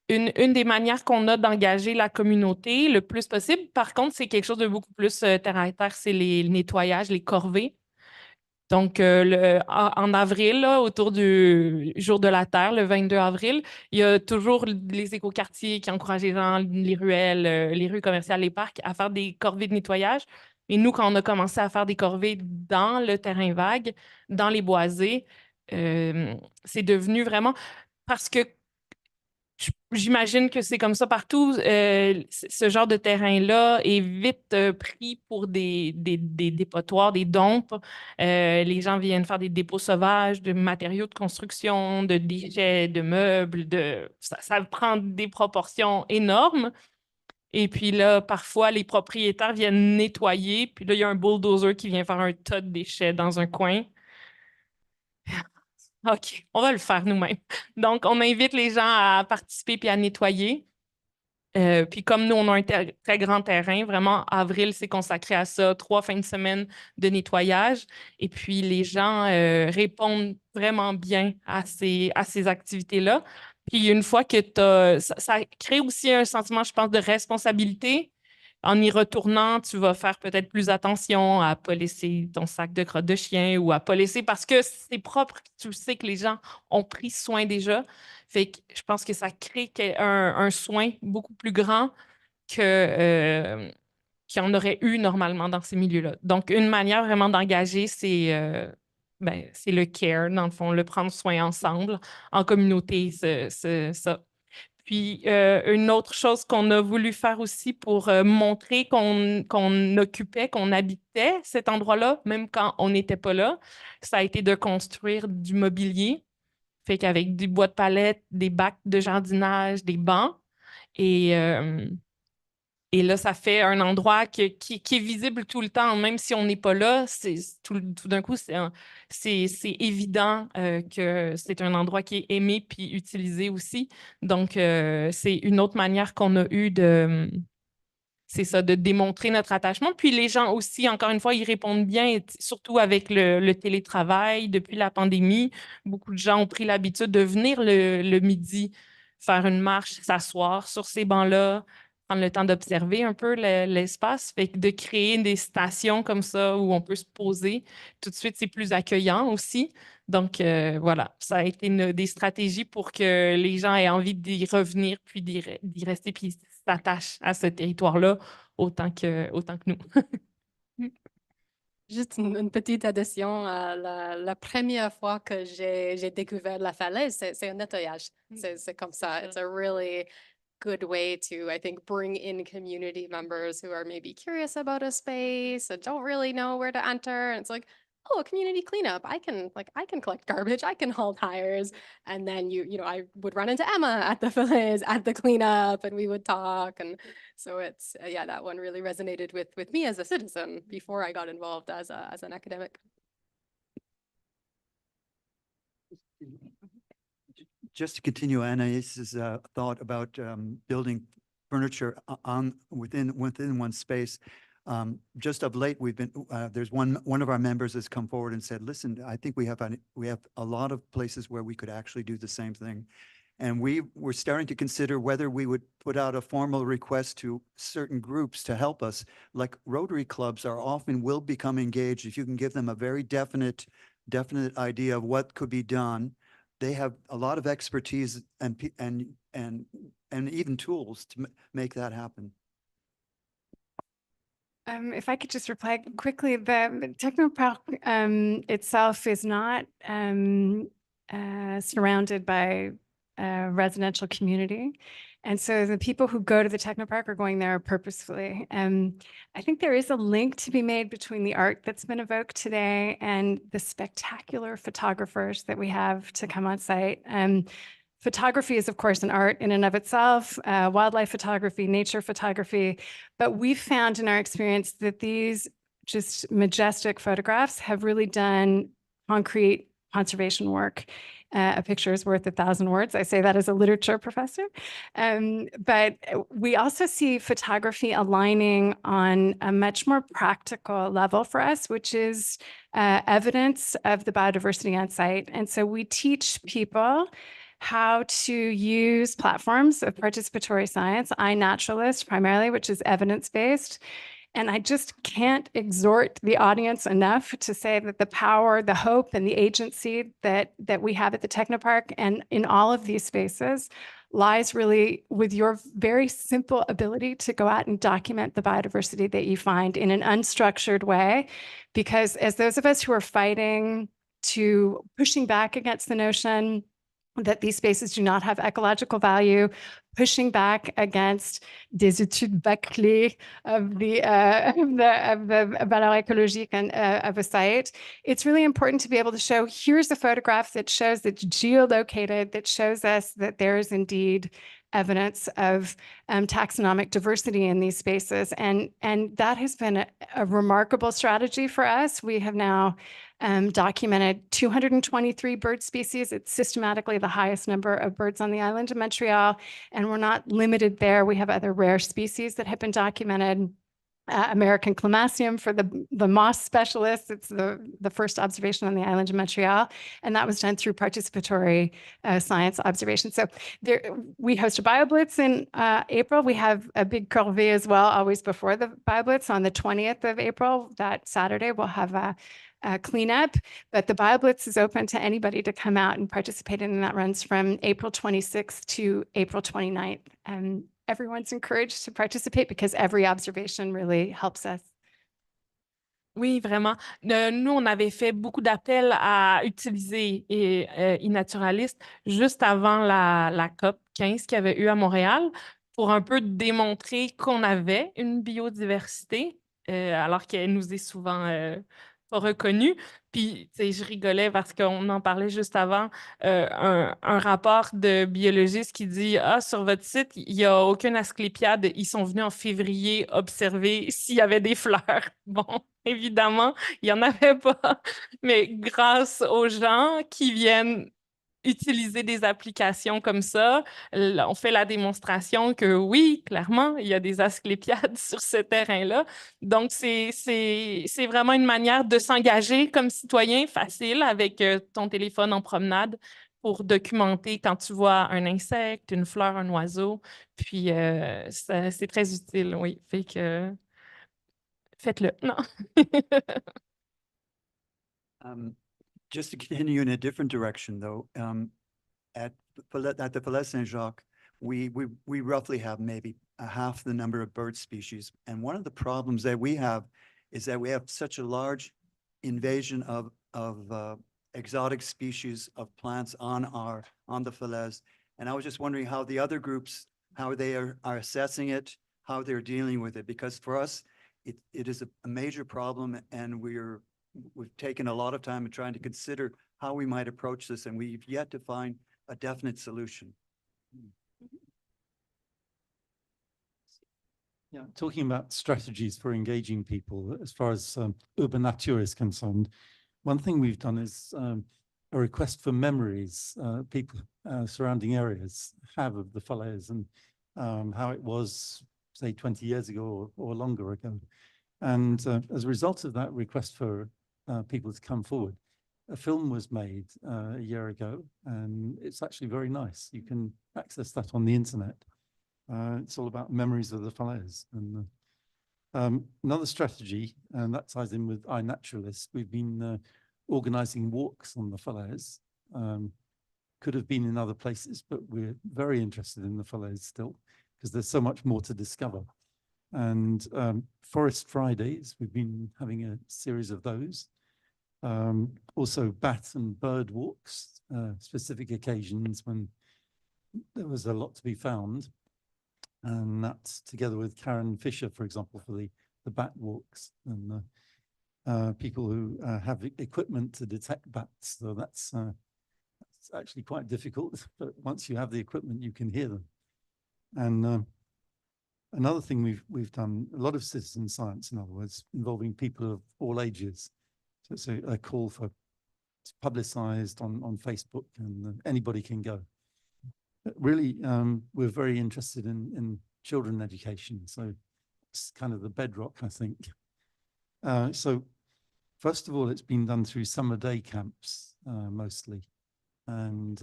une des manières qu'on a d'engager la communauté le plus possible. Par contre, c'est quelque chose de beaucoup plus terre à terre, c'est les nettoyages, les corvées. Donc, en avril, là, autour du Jour de la Terre, le 22 avril, il y a toujours les écoquartiers qui encouragent les gens, les ruelles, les rues commerciales, les parcs, à faire des corvées de nettoyage. Et nous, quand on a commencé à faire des corvées dans le terrain vague, dans les boisés, c'est devenu vraiment parce que j'imagine que c'est comme ça partout. Ce genre de terrain-là est vite pris pour des dépotoirs, des dompes. Les gens viennent faire des dépôts sauvages de matériaux de construction, de déchets, de meubles. Ça prend des proportions énormes. Et puis là, parfois, les propriétaires viennent nettoyer. Puis là, il y a un bulldozer qui vient faire un tas de déchets dans un coin. OK, on va le faire nous-mêmes. Donc, on invite les gens à participer puis à nettoyer. Puis comme nous, on a un très grand terrain, vraiment, avril, c'est consacré à ça, 3 fins de semaine de nettoyage. Et puis, les gens répondent vraiment bien à ces activités-là. Puis, une fois que ça crée aussi un sentiment, je pense, de responsabilité. En y retournant, tu vas faire peut-être plus attention à ne pas laisser ton sac de crotte de chien ou à ne pas laisser parce que c'est propre, tu sais que les gens ont pris soin déjà. Fait que je pense que ça crée un soin beaucoup plus grand qu'il y en aurait eu normalement dans ces milieux-là. Donc, une manière vraiment d'engager, c'est le care, dans le fond, le prendre soin ensemble, en communauté, ça. Puis, une autre chose qu'on a voulu faire aussi pour montrer qu'on occupait, qu'on habitait cet endroit-là, même quand on n'était pas là, ça a été de construire du mobilier. Fait qu'avec du bois de palette, des bacs de jardinage, des bancs. Et là, ça fait un endroit qui est visible tout le temps, même si on n'est pas là. Tout d'un coup, c'est évident que c'est un endroit qui est aimé puis utilisé aussi. Donc, c'est une autre manière qu'on a eue c'est ça, de démontrer notre attachement. Puis les gens aussi, encore une fois, ils répondent bien, surtout avec le télétravail depuis la pandémie. Beaucoup de gens ont pris l'habitude de venir le midi faire une marche, s'asseoir sur ces bancs-là, prendre le temps d'observer un peu l'espace. Fait que de créer des stations comme ça où on peut se poser, tout de suite, c'est plus accueillant aussi. Donc, voilà, ça a été des stratégies pour que les gens aient envie d'y revenir, puis d'y rester, puis s'attachent à ce territoire-là autant que nous. Juste une petite addition. La première fois que j'ai découvert la falaise, c'est un nettoyage. C'est comme ça. It's a really good way to, I think, bring in community members who are maybe curious about a space and don't really know where to enter. And it's like, oh, a community cleanup. I can collect garbage. I can haul tires. And then I would run into Emma at the Falaise at the cleanup, and we would talk. And so it's that one really resonated with me as a citizen before I got involved as an academic. Just to continue Anaïs's thought about building furniture within one space. Just of late, we've been there's one of our members has come forward and said, "Listen, I think we have a lot of places where we could actually do the same thing." And we were starting to consider whether we would put out a formal request to certain groups to help us. Like Rotary clubs will become engaged if you can give them a very definite idea of what could be done. They have a lot of expertise and even tools to make that happen. If I could just reply quickly, the Technoparc itself is not surrounded by a residential community. And so the people who go to the Technoparc are going there purposefully. I think there is a link to be made between the art that's been evoked today and the spectacular photographers that we have to come on site. Photography is, of course, an art in and of itself, wildlife photography, nature photography. But we've found in our experience that these just majestic photographs have really done concrete conservation work. A picture is worth 1,000 words. I say that as a literature professor. But we also see photography aligning on a much more practical level for us, which is evidence of the biodiversity on site. And so we teach people how to use platforms of participatory science, iNaturalist primarily, which is evidence-based. And I just can't exhort the audience enough to say that the power, the hope, and the agency that we have at the Technoparc and in all of these spaces lies really with your very simple ability to go out and document the biodiversity that you find in an unstructured way. Because as those of us who are fighting to pushing back against the notion that these spaces do not have ecological value, pushing back against des études bâclées of the valeur écologique and of a site. It's really important to be able to show, here's a photograph that shows that geolocated, that shows us that there is indeed evidence of taxonomic diversity in these spaces. And that has been a remarkable strategy for us. We have now documented 223 bird species. It's systematically the highest number of birds on the island of Montreal. And we're not limited there. We have other rare species that have been documented. American Clemasium for the moss specialists. It's the first observation on the island of Montreal. And that was done through participatory science observation. So we host a BioBlitz in April. We have a big corvée as well, always before the BioBlitz on the 20th of April. That Saturday, we'll have a cleanup, but the BioBlitz is open to anybody to come out and participate in, and that runs from April 26th to April 29th. And everyone's encouraged to participate because every observation really helps us. Oui, vraiment. Nous, on avait fait beaucoup d'appels à utiliser iNaturalist juste avant la COP 15 qu'il y avait eu à Montréal pour un peu démontrer qu'on avait une biodiversité, alors qu'elle nous est souvent pas reconnue. Puis, tu sais, je rigolais parce qu'on en parlait juste avant, un rapport de biologiste qui dit « Ah, sur votre site, il n'y a aucun asclépiade. Ils sont venus en février observer s'il y avait des fleurs. » Bon, évidemment, il n'y en avait pas. Mais grâce aux gens qui viennent utiliser des applications comme ça, on fait la démonstration que oui, clairement, il y a des asclépiades sur ce terrain-là. Donc, c'est vraiment une manière de s'engager comme citoyen facile avec ton téléphone en promenade pour documenter quand tu vois un insecte, une fleur, un oiseau. Puis, c'est très utile, oui. Fait que faites-le. Non. Just to continue in a different direction, though, at the Falaise St-Jacques, we roughly have maybe half the number of bird species. And one of the problems that we have is that we have such a large invasion of exotic species of plants on the Falaise. And I was just wondering how the other groups, how they are assessing it, how they're dealing with it, because for us, it is a major problem, and we've taken a lot of time in trying to consider how we might approach this, and we've yet to find a definite solution. Yeah, talking about strategies for engaging people, as far as urban nature is concerned, one thing we've done is a request for memories people surrounding areas have of the Falaise and how it was, say, 20 years ago or longer ago. And as a result of that request for people to come forward, a film was made a year ago, and it's actually very nice. You can access that on the internet. It's all about memories of the Falaise. And another strategy, and that ties in with iNaturalist, we've been organizing walks on the Falaise. Could have been in other places, but we're very interested in the Falaise still, because there's so much more to discover. And Forest Fridays, we've been having a series of those. Also bat and bird walks, specific occasions when there was a lot to be found. And that's together with Karen Fisher, for example, for the bat walks, and people who have equipment to detect bats. So that's actually quite difficult, but once you have the equipment, you can hear them. And another thing we've done, a lot of citizen science, in other words, involving people of all ages. So it's a call for, it's publicized on Facebook, and anybody can go. But really, we're very interested in children education. So it's kind of the bedrock, I think. So first of all, it's been done through summer day camps, mostly. And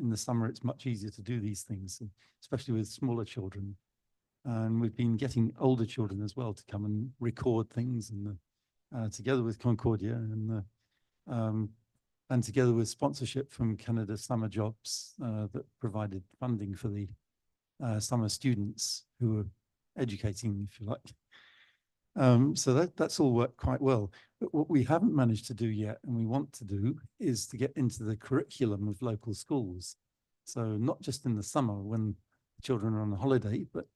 in the summer, it's much easier to do these things, especially with smaller children. And we've been getting older children as well to come and record things, and together with Concordia and together with sponsorship from Canada Summer Jobs that provided funding for the summer students who are educating, if you like. So that's all worked quite well. But what we haven't managed to do yet, and we want to do, is to get into the curriculum of local schools. So not just in the summer when children are on holiday, but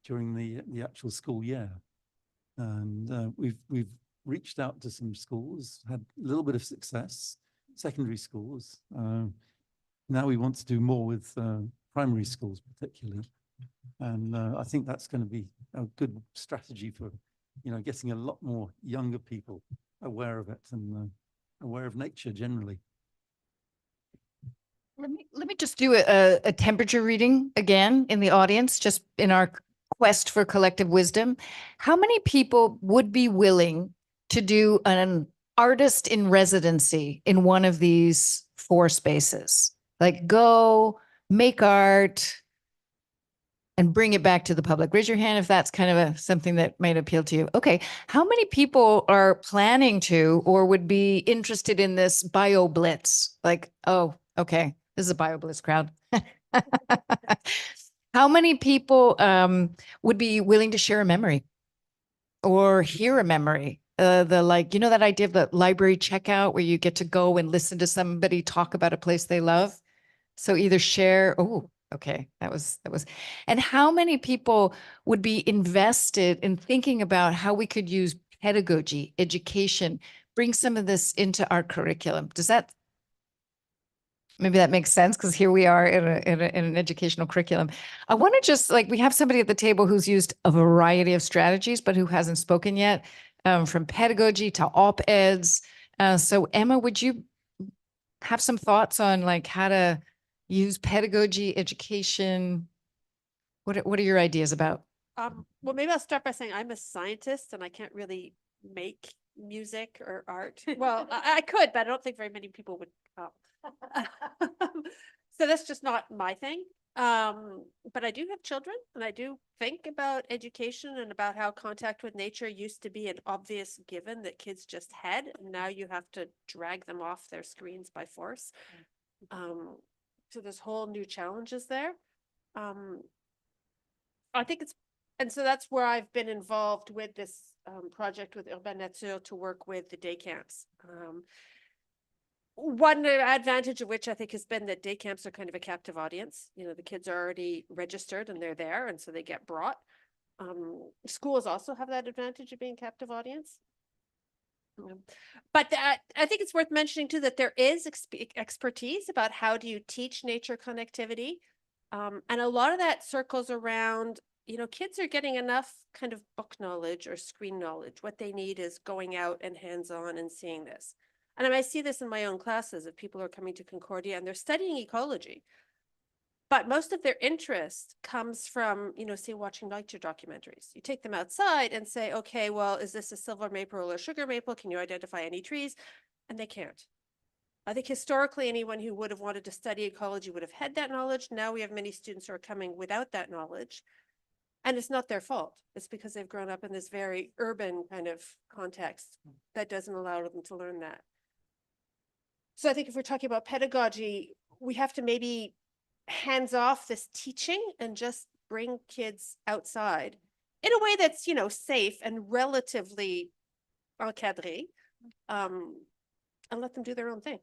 during the actual school year. And we've reached out to some schools, had a little bit of success, secondary schools. Now we want to do more with primary schools particularly. And I think that's going to be a good strategy for, getting a lot more younger people aware of it and aware of nature generally. Let me just do a temperature reading again in the audience, just in our quest for collective wisdom. How many people would be willing to do an artist in residency in one of these 4 spaces? Like go make art and bring it back to the public. Raise your hand if that's kind of something that might appeal to you. Okay. How many people are planning to or would be interested in this bio blitz? Like, oh, okay, this is a bio blitz crowd. How many people would be willing to share a memory or hear a memory? That idea of the library checkout where you get to go and listen to somebody talk about a place they love. So either share, okay, that was, and how many people would be invested in thinking about how we could use pedagogy, education, bring some of this into our curriculum? Maybe that makes sense, because here we are in an educational curriculum. I want to just we have somebody at the table who's used a variety of strategies, but who hasn't spoken yet, from pedagogy to op-eds. So Emma, would you have some thoughts on how to use pedagogy, education? What are your ideas about? Well, maybe I'll start by saying I'm a scientist and I can't really make music or art. Well, I could, but I don't think very many people would come. So that's just not my thing. But I do have children, and I do think about education and about how contact with nature used to be an obvious given that kids just had. And now you have to drag them off their screens by force. So there's whole new challenges there. I think and so that's where I've been involved with this project with Urbains Nature to work with the day camps. One advantage of which I think has been that day camps are kind of a captive audience. The kids are already registered and they're there, and so they get brought. Schools also have that advantage of being captive audience. But I think it's worth mentioning too that there is expertise about how do you teach nature connectivity. And a lot of that circles around, kids are getting enough kind of book knowledge or screen knowledge. What they need is going out and hands-on and seeing this. And I see this in my own classes if people are coming to Concordia and they're studying ecology. But most of their interest comes from, say, watching nature documentaries. You take them outside and say, okay, well, is this a silver maple or a sugar maple? Can you identify any trees? And they can't. I think historically, anyone who would have wanted to study ecology would have had that knowledge. Now we have many students who are coming without that knowledge. And it's not their fault. It's because they've grown up in this very urban kind of context that doesn't allow them to learn that. So I think if we're talking about pedagogy, we have to maybe hands off this teaching and just bring kids outside in a way that's, safe and relatively encadré, and let them do their own thing.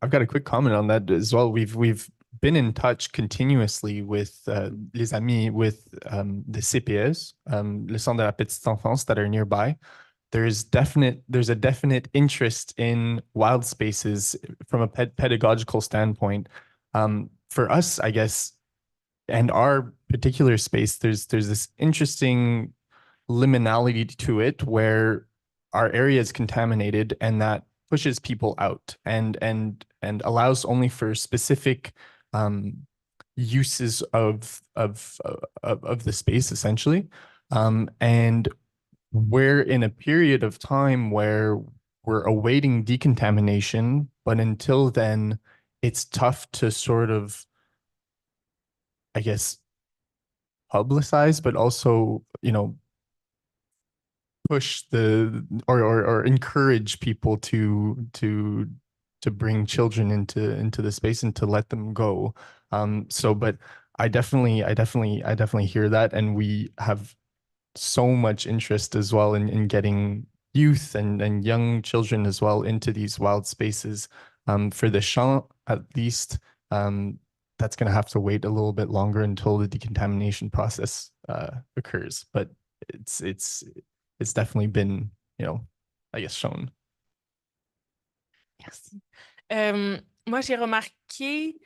I've got a quick comment on that as well. We've been in touch continuously with les amis, with the CPS, le Centre de la Petite Enfance, that are nearby. There's a definite interest in wild spaces from a pedagogical standpoint. For us, I guess, and our particular space, there's this interesting liminality to it where our area is contaminated, and that pushes people out and allows only for specific uses of the space, essentially. And we're in a period of time where we're awaiting decontamination, but until then, it's tough to sort of, I guess, publicize, but also, push or encourage people to bring children into the space and to let them go. But I definitely hear that, and we have so much interest as well in getting youth and young children as well into these wild spaces. For the champ, at least, that's going to have to wait a little bit longer until the decontamination process occurs. But it's definitely been, I guess, shown. Merci. Moi, j'ai remarqué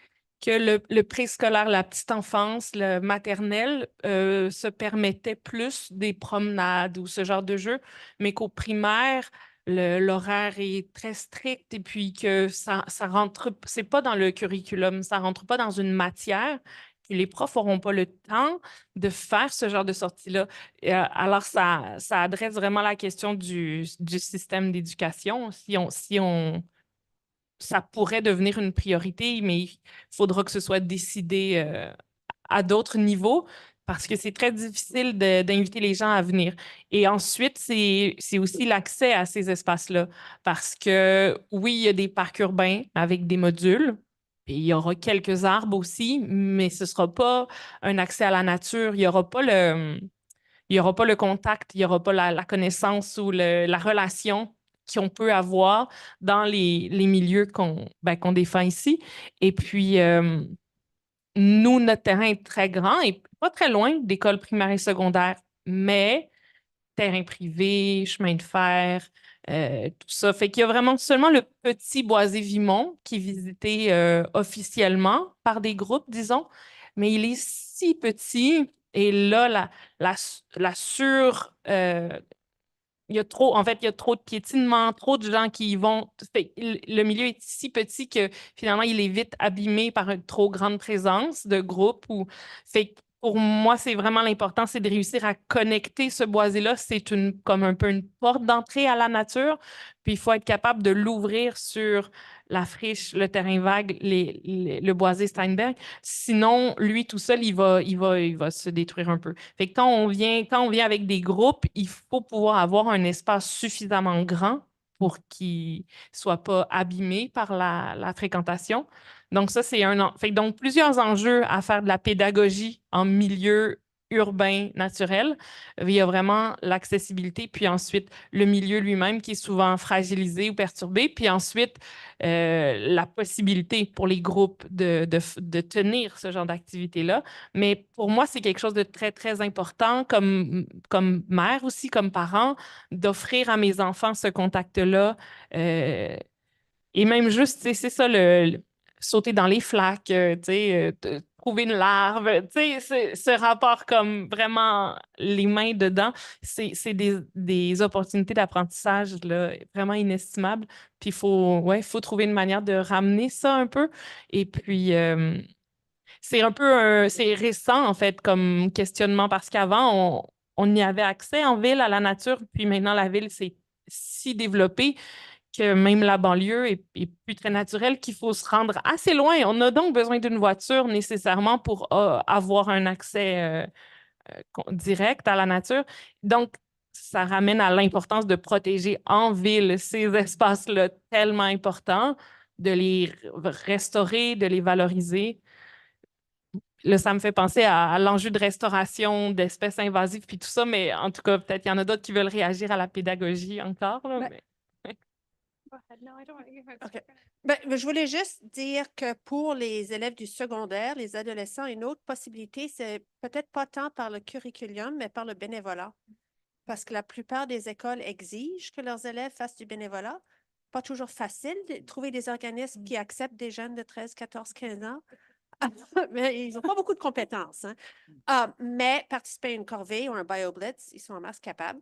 que le préscolaire, la petite enfance, le maternel se permettait plus des promenades ou ce genre de jeu, mais qu'au primaire, l'horaire est très strict et puis que ça rentre, c'est pas dans le curriculum, ça rentre pas dans une matière. Puis les profs n'auront pas le temps de faire ce genre de sortie-là. Alors, ça adresse vraiment la question du système d'éducation. Ça pourrait devenir une priorité, mais il faudra que ce soit décidé à d'autres niveaux parce que c'est très difficile d'inviter les gens à venir. Et ensuite, c'est aussi l'accès à ces espaces-là parce que oui, il y a des parcs urbains avec des modules. Et il y aura quelques arbres aussi, mais ce ne sera pas un accès à la nature. Il n'y aura pas le contact, il n'y aura pas la connaissance ou la relation qu'on peut avoir dans les milieux qu'on défend ici. Et puis, nous, notre terrain est très grand et pas très loin d'écoles primaires et secondaires, mais terrain privé, chemin de fer, tout ça. Fait qu'il y a vraiment seulement le petit Boisé-Vimont qui est visité officiellement par des groupes, disons, mais il est si petit et là, il y a trop de piétinement, trop de gens qui y vont. Le milieu est si petit que finalement, il est vite abîmé par une trop grande présence de groupes. Fait que pour moi, c'est vraiment l'important, c'est de réussir à connecter ce boisé-là. C'est comme un peu une porte d'entrée à la nature. Puis il faut être capable de l'ouvrir sur la friche, le terrain vague, le boisé Steinberg. Sinon, lui tout seul, il va se détruire un peu. Fait que quand on vient avec des groupes, il faut pouvoir avoir un espace suffisamment grand pour qu'il ne soit pas abîmé par la fréquentation. Donc, ça, c'est fait que donc plusieurs enjeux à faire de la pédagogie en milieu urbain naturel. Il y a vraiment l'accessibilité, puis ensuite le milieu lui-même qui est souvent fragilisé ou perturbé, puis ensuite la possibilité pour les groupes de tenir ce genre d'activité-là. Mais pour moi, c'est quelque chose de très, très important comme mère aussi, comme parent, d'offrir à mes enfants ce contact-là. Et même juste, c'est ça, sauter dans les flaques, trouver une larve, ce rapport comme vraiment les mains dedans, c'est des opportunités d'apprentissage là, vraiment inestimables. Puis il faut trouver une manière de ramener ça un peu. Et puis, c'est un peu c'est récent en fait comme questionnement parce qu'avant, on y avait accès en ville à la nature, puis maintenant la ville s'est si développée que même la banlieue est plus très naturelle, qu'il faut se rendre assez loin. On a donc besoin d'une voiture nécessairement pour avoir un accès direct à la nature. Donc, ça ramène à l'importance de protéger en ville ces espaces-là tellement importants, de les restaurer, de les valoriser. Là, ça me fait penser à l'enjeu de restauration d'espèces invasives puis tout ça, mais en tout cas, peut-être qu'il y en a d'autres qui veulent réagir à la pédagogie encore. Là, mais... OK. Je voulais juste dire que pour les élèves du secondaire, les adolescents, une autre possibilité, c'est peut-être pas tant par le curriculum, mais par le bénévolat. Parce que la plupart des écoles exigent que leurs élèves fassent du bénévolat. Pas toujours facile de trouver des organismes qui acceptent des jeunes de 13, 14, 15 ans. Mais ils n'ont pas beaucoup de compétences. Hein. Mais participer à une corvée ou un BioBlitz, ils sont en masse capables.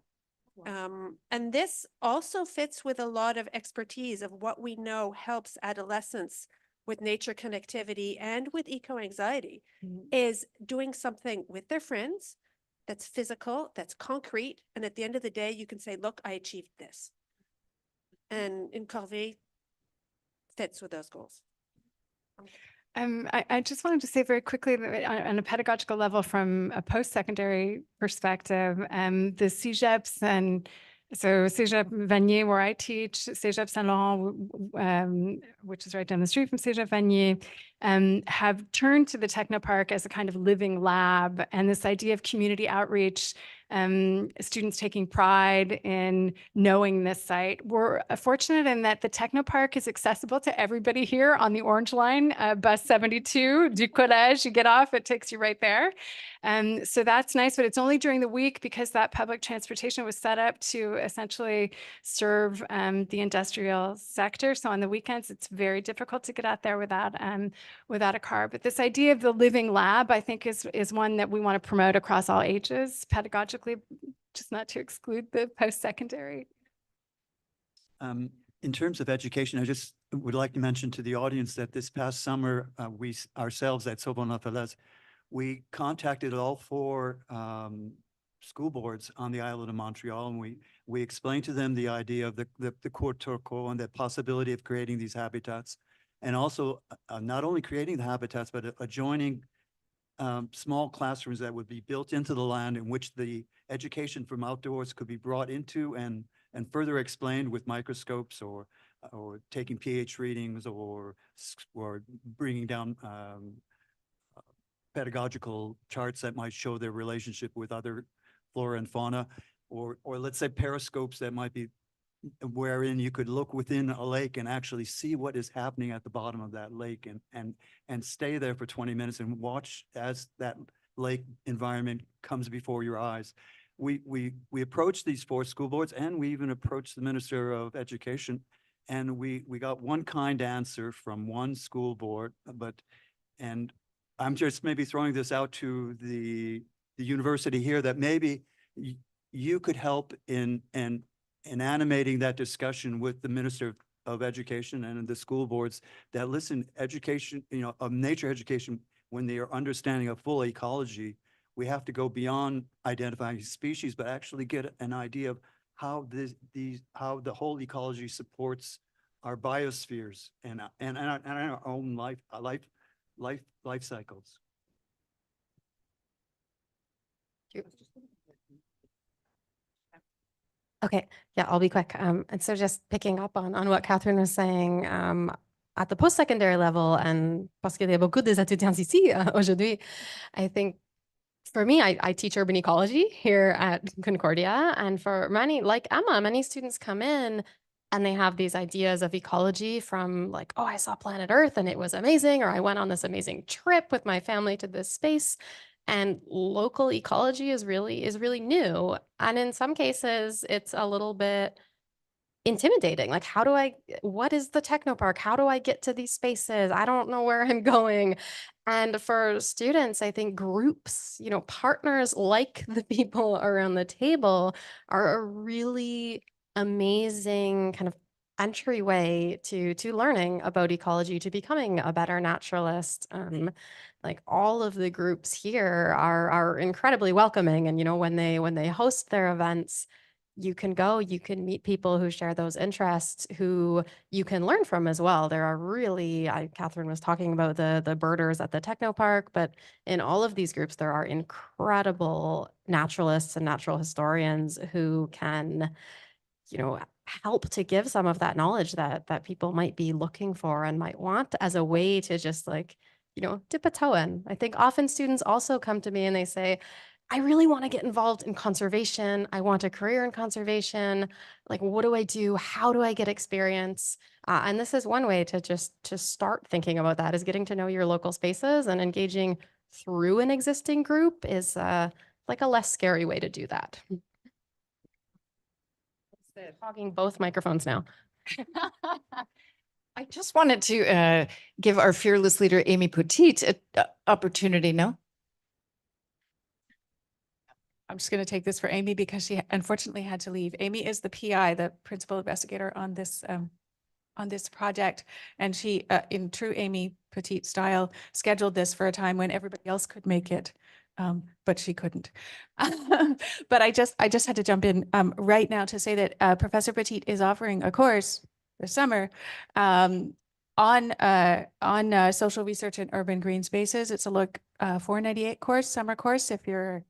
And this also fits with a lot of expertise of what we know helps adolescents with nature connectivity and with eco-anxiety is doing something with their friends that's physical, that's concrete. And at the end of the day, you can say, look, I achieved this. And in Corvée fits with those goals. I just wanted to say very quickly that on a pedagogical level, from a post-secondary perspective, the CEGEPs and so Cégep Vanier, where I teach, Cégep Saint-Laurent, which is right down the street from Cégep Vanier, have turned to the Technoparc as a kind of living lab, and this idea of community outreach, students taking pride in knowing this site. We're fortunate in that the Technoparc is accessible to everybody here on the Orange Line, bus 72 du Collège. You get off, it takes you right there. So that's nice, but it's only during the week because that public transportation was set up to essentially serve the industrial sector. So on the weekends, it's very difficult to get out there without a car. But this idea of the living lab, I think, is one that we want to promote across all ages, pedagogically, just not to exclude the post-secondary. In terms of education, I just would like to mention to the audience that this past summer, we ourselves at Sauvons-la-Falaise, we contacted all 4 school boards on the island of Montreal, and we explained to them the idea of the Cours Turcot and the possibility of creating these habitats, and also not only creating the habitats, but adjoining small classrooms that would be built into the land, in which the education from outdoors could be brought into and further explained with microscopes or taking pH readings or bringing down pedagogical charts that might show their relationship with other flora and fauna, or let's say periscopes that might be wherein you could look within a lake and actually see what is happening at the bottom of that lake, and stay there for 20 minutes and watch as that lake environment comes before your eyes. We approached these 4 school boards, and we even approached the Minister of Education, and we got one kind answer from one school board, and I'm just maybe throwing this out to the university here, that maybe you could help in animating that discussion with the Minister of Education and the school boards, that listen, education, of nature education, when they are understanding a full ecology, we have to go beyond identifying species, but actually get an idea of how how the whole ecology supports our biospheres and our own life cycles. Okay, yeah, I'll be quick. And so just picking up on what Catherine was saying, at the post-secondary level, and parce qu'il y a beaucoup des étudiants ici aujourd'hui, I think for me, I teach urban ecology here at Concordia, and for many, like Emma, many students come in and they have these ideas of ecology from like, oh, I saw planet Earth and it was amazing, or I went on this amazing trip with my family to this space. And local ecology is really new. And in some cases, it's a little bit intimidating. Like, what is the Technoparc? How do I get to these spaces? I don't know where I'm going. And for students, I think groups, partners like the people around the table are a really amazing kind of entryway to learning about ecology, to becoming a better naturalist. Like all of the groups here are incredibly welcoming. And, when they host their events, you can go, you can meet people who share those interests, who you can learn from as well. There are really, Catherine was talking about the birders at the Technoparc, but in all of these groups, there are incredible naturalists and natural historians who can, help to give some of that knowledge that people might be looking for and might want as a way to just dip a toe in. I think often students also come to me and they say, I really want to get involved in conservation. I want a career in conservation. Like, what do I do? How do I get experience? And this is one way to start thinking about that, is getting to know your local spaces, and engaging through an existing group is like a less scary way to do that. Hogging both microphones now. I just wanted to give our fearless leader, Amy Poteete, an opportunity, no? I'm just going to take this for Amy because she unfortunately had to leave. Amy is the PI, the principal investigator on this project, and she, in true Amy Poteete style, scheduled this for a time when everybody else could make it but she couldn't. But I just had to jump in right now to say that Professor Poteete is offering a course this summer on social research in urban green spaces. It's a look 498 course, summer course. If you're a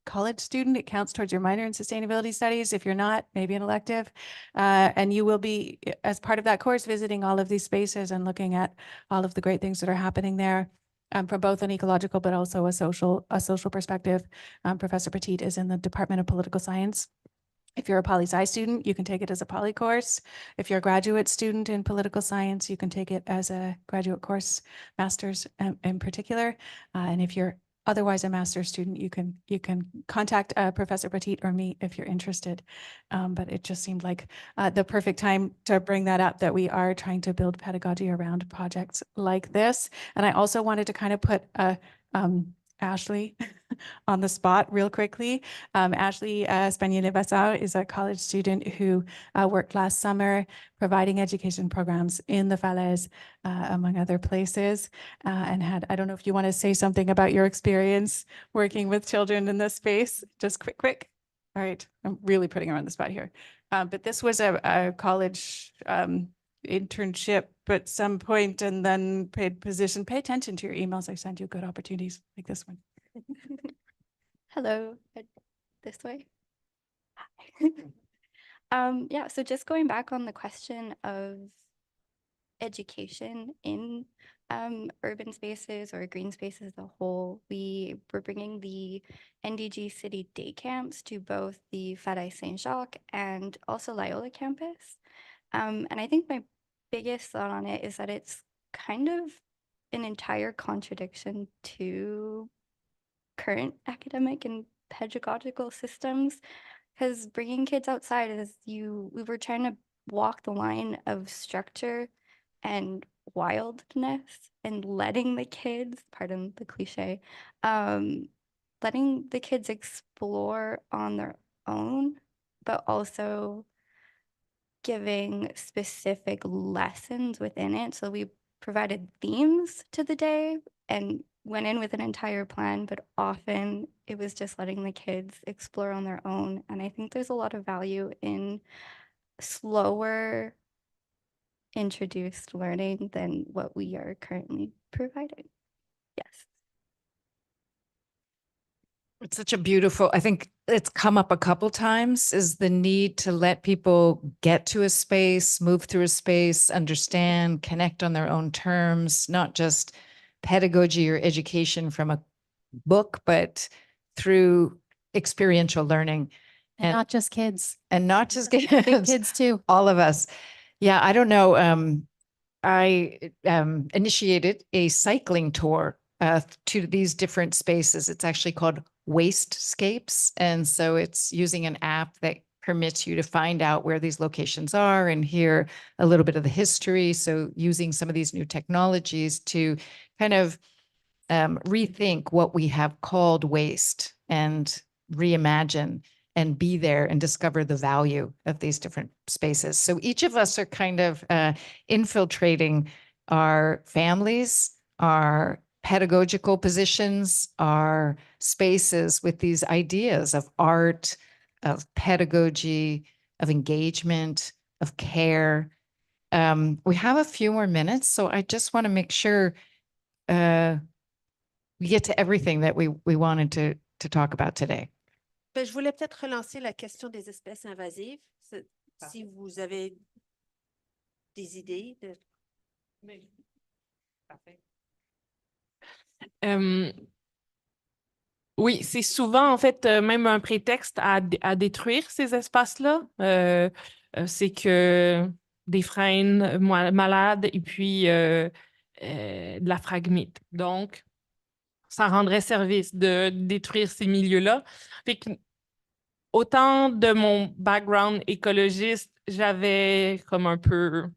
college student, it counts towards your minor in sustainability studies. If you're not, maybe an elective. And you will be, as part of that course, visiting all of these spaces and looking at all of the great things that are happening there. From both an ecological but also a social perspective. Professor Poteete is in the Department of Political Science. If you're a poli-sci student, you can take it as a poly course. If you're a graduate student in political science, you can take it as a graduate course, master's in particular. And if you're otherwise a master's student, you can contact Professor Poteete or me if you're interested. But it just seemed like the perfect time to bring that up, that we are trying to build pedagogy around projects like this. And I also wanted to kind of put Ashley on the spot real quickly. Ashley Spanier-Levasseur is a college student who worked last summer providing education programs in the Falaise, among other places, and had, I don't know if you want to say something about your experience working with children in this space, just quick. All right, I'm really putting her on the spot here. But this was a college internship at some point, and then paid position. Pay attention to your emails. I send you good opportunities like this one. Hello, this way. Yeah, so just going back on the question of education in urban spaces or green spaces as a whole, we were bringing the NDG City day camps to both the Falaise St-Jacques and also Loyola campus. And I think my biggest thought on it is that it's kind of an entire contradiction to current academic and pedagogical systems, because bringing kids outside is we were trying to walk the line of structure and wildness and letting the kids, pardon the cliche, letting the kids explore on their own, but also giving specific lessons within it. So we provided themes to the day and went in with an entire plan, but often it was just letting the kids explore on their own. And I think there's a lot of value in slower introduced learning than what we are currently providing. Yes. It's such a beautiful, I think it's come up a couple times, is the need to let people get to a space, move through a space, understand, connect on their own terms, not just pedagogy or education from a book, but through experiential learning. And not just kids. And not just Big kids, kids too. all of us. Yeah, I don't know. I initiated a cycling tour to these different spaces. It's actually called Wastescapes. And so it's using an app that permits you to find out where these locations are and hear a little bit of the history. So using some of these new technologies to kind of rethink what we have called waste and reimagine and be there and discover the value of these different spaces. So each of us are kind of infiltrating our families, our pedagogical positions, our spaces with these ideas of art, of pedagogy, of engagement, of care. We have a few more minutes, so I just want to make sure we get to everything that we wanted to talk about today. Je voulais peut-être relancer la question des espèces invasives, si vous avez des idées. Parfait. Oui, c'est souvent en fait même un prétexte à détruire ces espaces-là. C'est que des frênes malades et puis de la phragmite. Donc, ça rendrait service de détruire ces milieux-là. Fait que, autant de mon background écologiste, j'avais comme un peu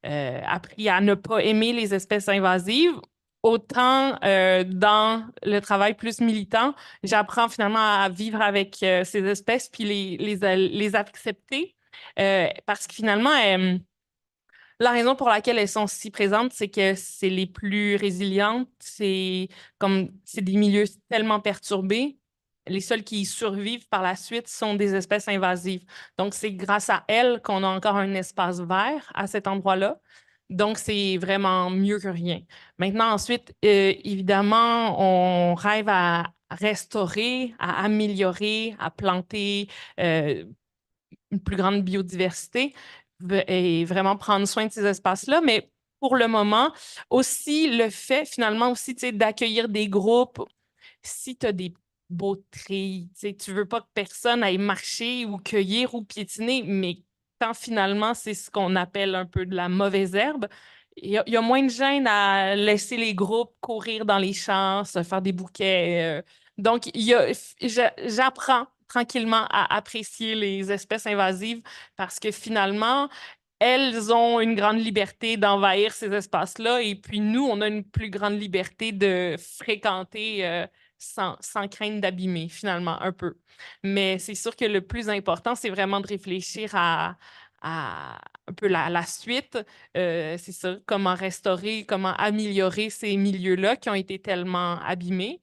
appris à ne pas aimer les espèces invasives, autant dans le travail plus militant, j'apprends finalement à vivre avec ces espèces puis les accepter parce que finalement, La raison pour laquelle elles sont si présentes, c'est que c'est les plus résilientes. C'est des milieux tellement perturbés. Les seuls qui y survivent par la suite sont des espèces invasives. Donc, c'est grâce à elles qu'on a encore un espace vert à cet endroit-là. Donc, c'est vraiment mieux que rien. Maintenant, ensuite, évidemment, on rêve à restaurer, à améliorer, à planter une plus grande biodiversité et vraiment prendre soin de ces espaces-là. Mais pour le moment, aussi le fait finalement aussi d'accueillir des groupes, si tu as des beaux treilles, tu ne veux pas que personne aille marcher ou cueillir ou piétiner, mais quand finalement c'est ce qu'on appelle un peu de la mauvaise herbe, il y a moins de gêne à laisser les groupes courir dans les champs, se faire des bouquets. Donc, j'apprends tranquillement à apprécier les espèces invasives parce que finalement, elles ont une grande liberté d'envahir ces espaces-là et puis nous, on a une plus grande liberté de fréquenter sans crainte d'abîmer, finalement, un peu. Mais c'est sûr que le plus important, c'est vraiment de réfléchir à un peu la suite. C'est ça, comment restaurer, comment améliorer ces milieux-là qui ont été tellement abîmés.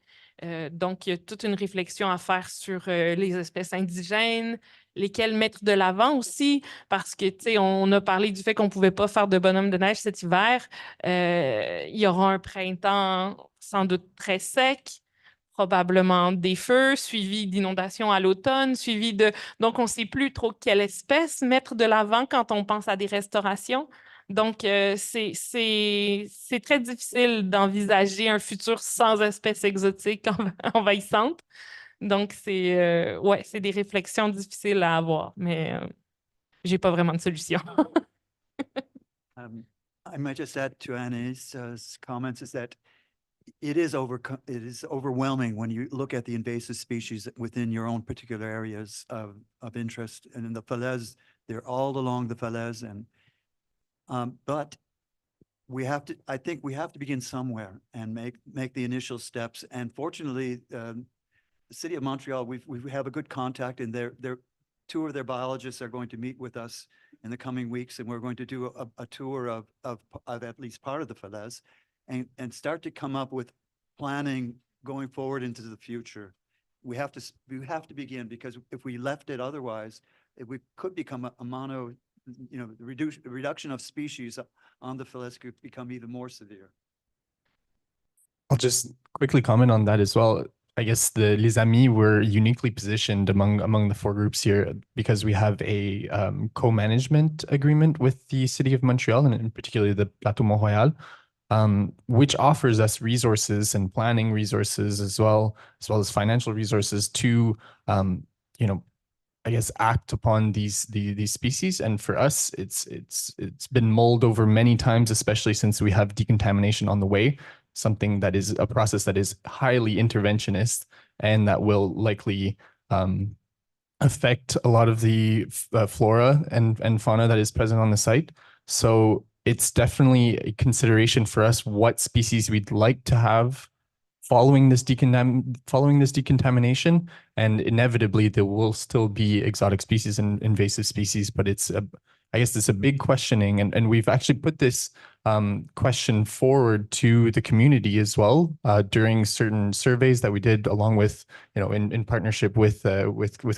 Donc, il y a toute une réflexion à faire sur les espèces indigènes, lesquelles mettre de l'avant aussi, parce que, tu sais, on a parlé du fait qu'on ne pouvait pas faire de bonhomme de neige cet hiver. Il y aura un printemps sans doute très sec, probablement des feux, suivi d'inondations à l'automne, suivi de... Donc, on ne sait plus trop quelle espèce mettre de l'avant quand on pense à des restaurations. Donc, c'est très difficile d'envisager un futur sans espèces exotiques envahissantes. Donc, c'est des réflexions difficiles à avoir, mais j'ai pas vraiment de solution. I might just add to Annie's comments is that it is overwhelming when you look at the invasive species within your own particular areas of interest. And in the Falaise, they're all along the Falaise. And but I think we have to begin somewhere and make the initial steps. And fortunately, the city of Montreal, we have a good contact, and two of their biologists are going to meet with us in the coming weeks, and we're going to do a tour of at least part of the Falaise and start to come up with planning going forward into the future. We have to begin, because if we left it otherwise, we could become a mono, reduction of species on the Falaise could become even more severe. I'll just quickly comment on that as well. I guess Les Amis were uniquely positioned among the four groups here because we have a co-management agreement with the city of Montreal, and in particular the Plateau Montréal, which offers us resources and planning resources as well as financial resources to, I guess, act upon these species. And for us, it's been mulled over many times, especially since we have decontamination on the way, something that is a process that is highly interventionist and that will likely affect a lot of the flora and fauna that is present on the site. So it's definitely a consideration for us what species we'd like to have following this decontamination, and inevitably there will still be exotic species and invasive species, but I guess it's a big questioning, and we've actually put this question forward to the community as well during certain surveys that we did along with, in partnership with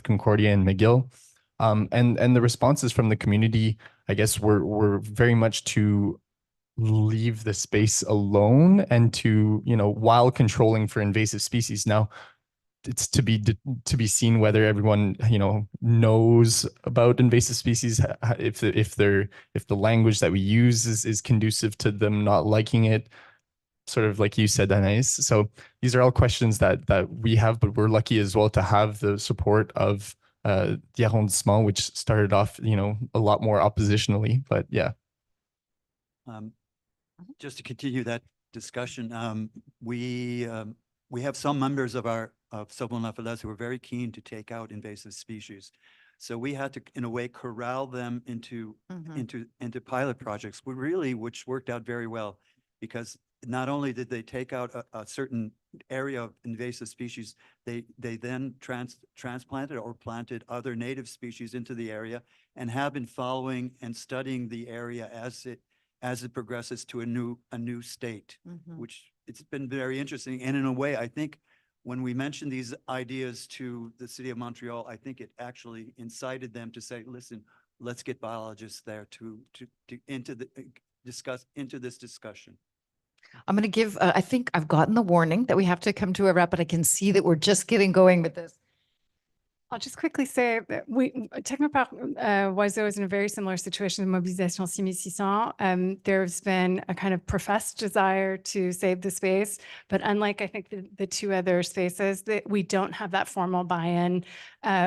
Concordia and McGill, and the responses from the community, I guess, were very much to leave the space alone and to, while controlling for invasive species. Now, it's to be seen whether everyone, knows about invasive species, if the language that we use is conducive to them not liking it, sort of like you said, Anais. So these are all questions that we have, but we're lucky as well to have the support of the arrondissement, which started off, a lot more oppositionally, but yeah. Just to continue that discussion, we have some members of Sauvons-la-Falaise who are very keen to take out invasive species. So we had to, in a way, corral them into pilot projects, which worked out very well, because not only did they take out a certain area of invasive species, they then transplanted or planted other native species into the area and have been following and studying the area as it progresses to a new state, which it's been very interesting. And in a way, I think when we mentioned these ideas to the city of Montreal, I think it actually incited them to say, listen, let's get biologists there into this discussion. I'm going to give, I think I've gotten the warning that we have to come to a wrap, but I can see that we're just getting going with this. I'll just quickly say that Technoparc Oiseau is in a very similar situation to Mobilisation 6600. There's been a kind of professed desire to save the space, but unlike I think the two other spaces, that we don't have that formal buy-in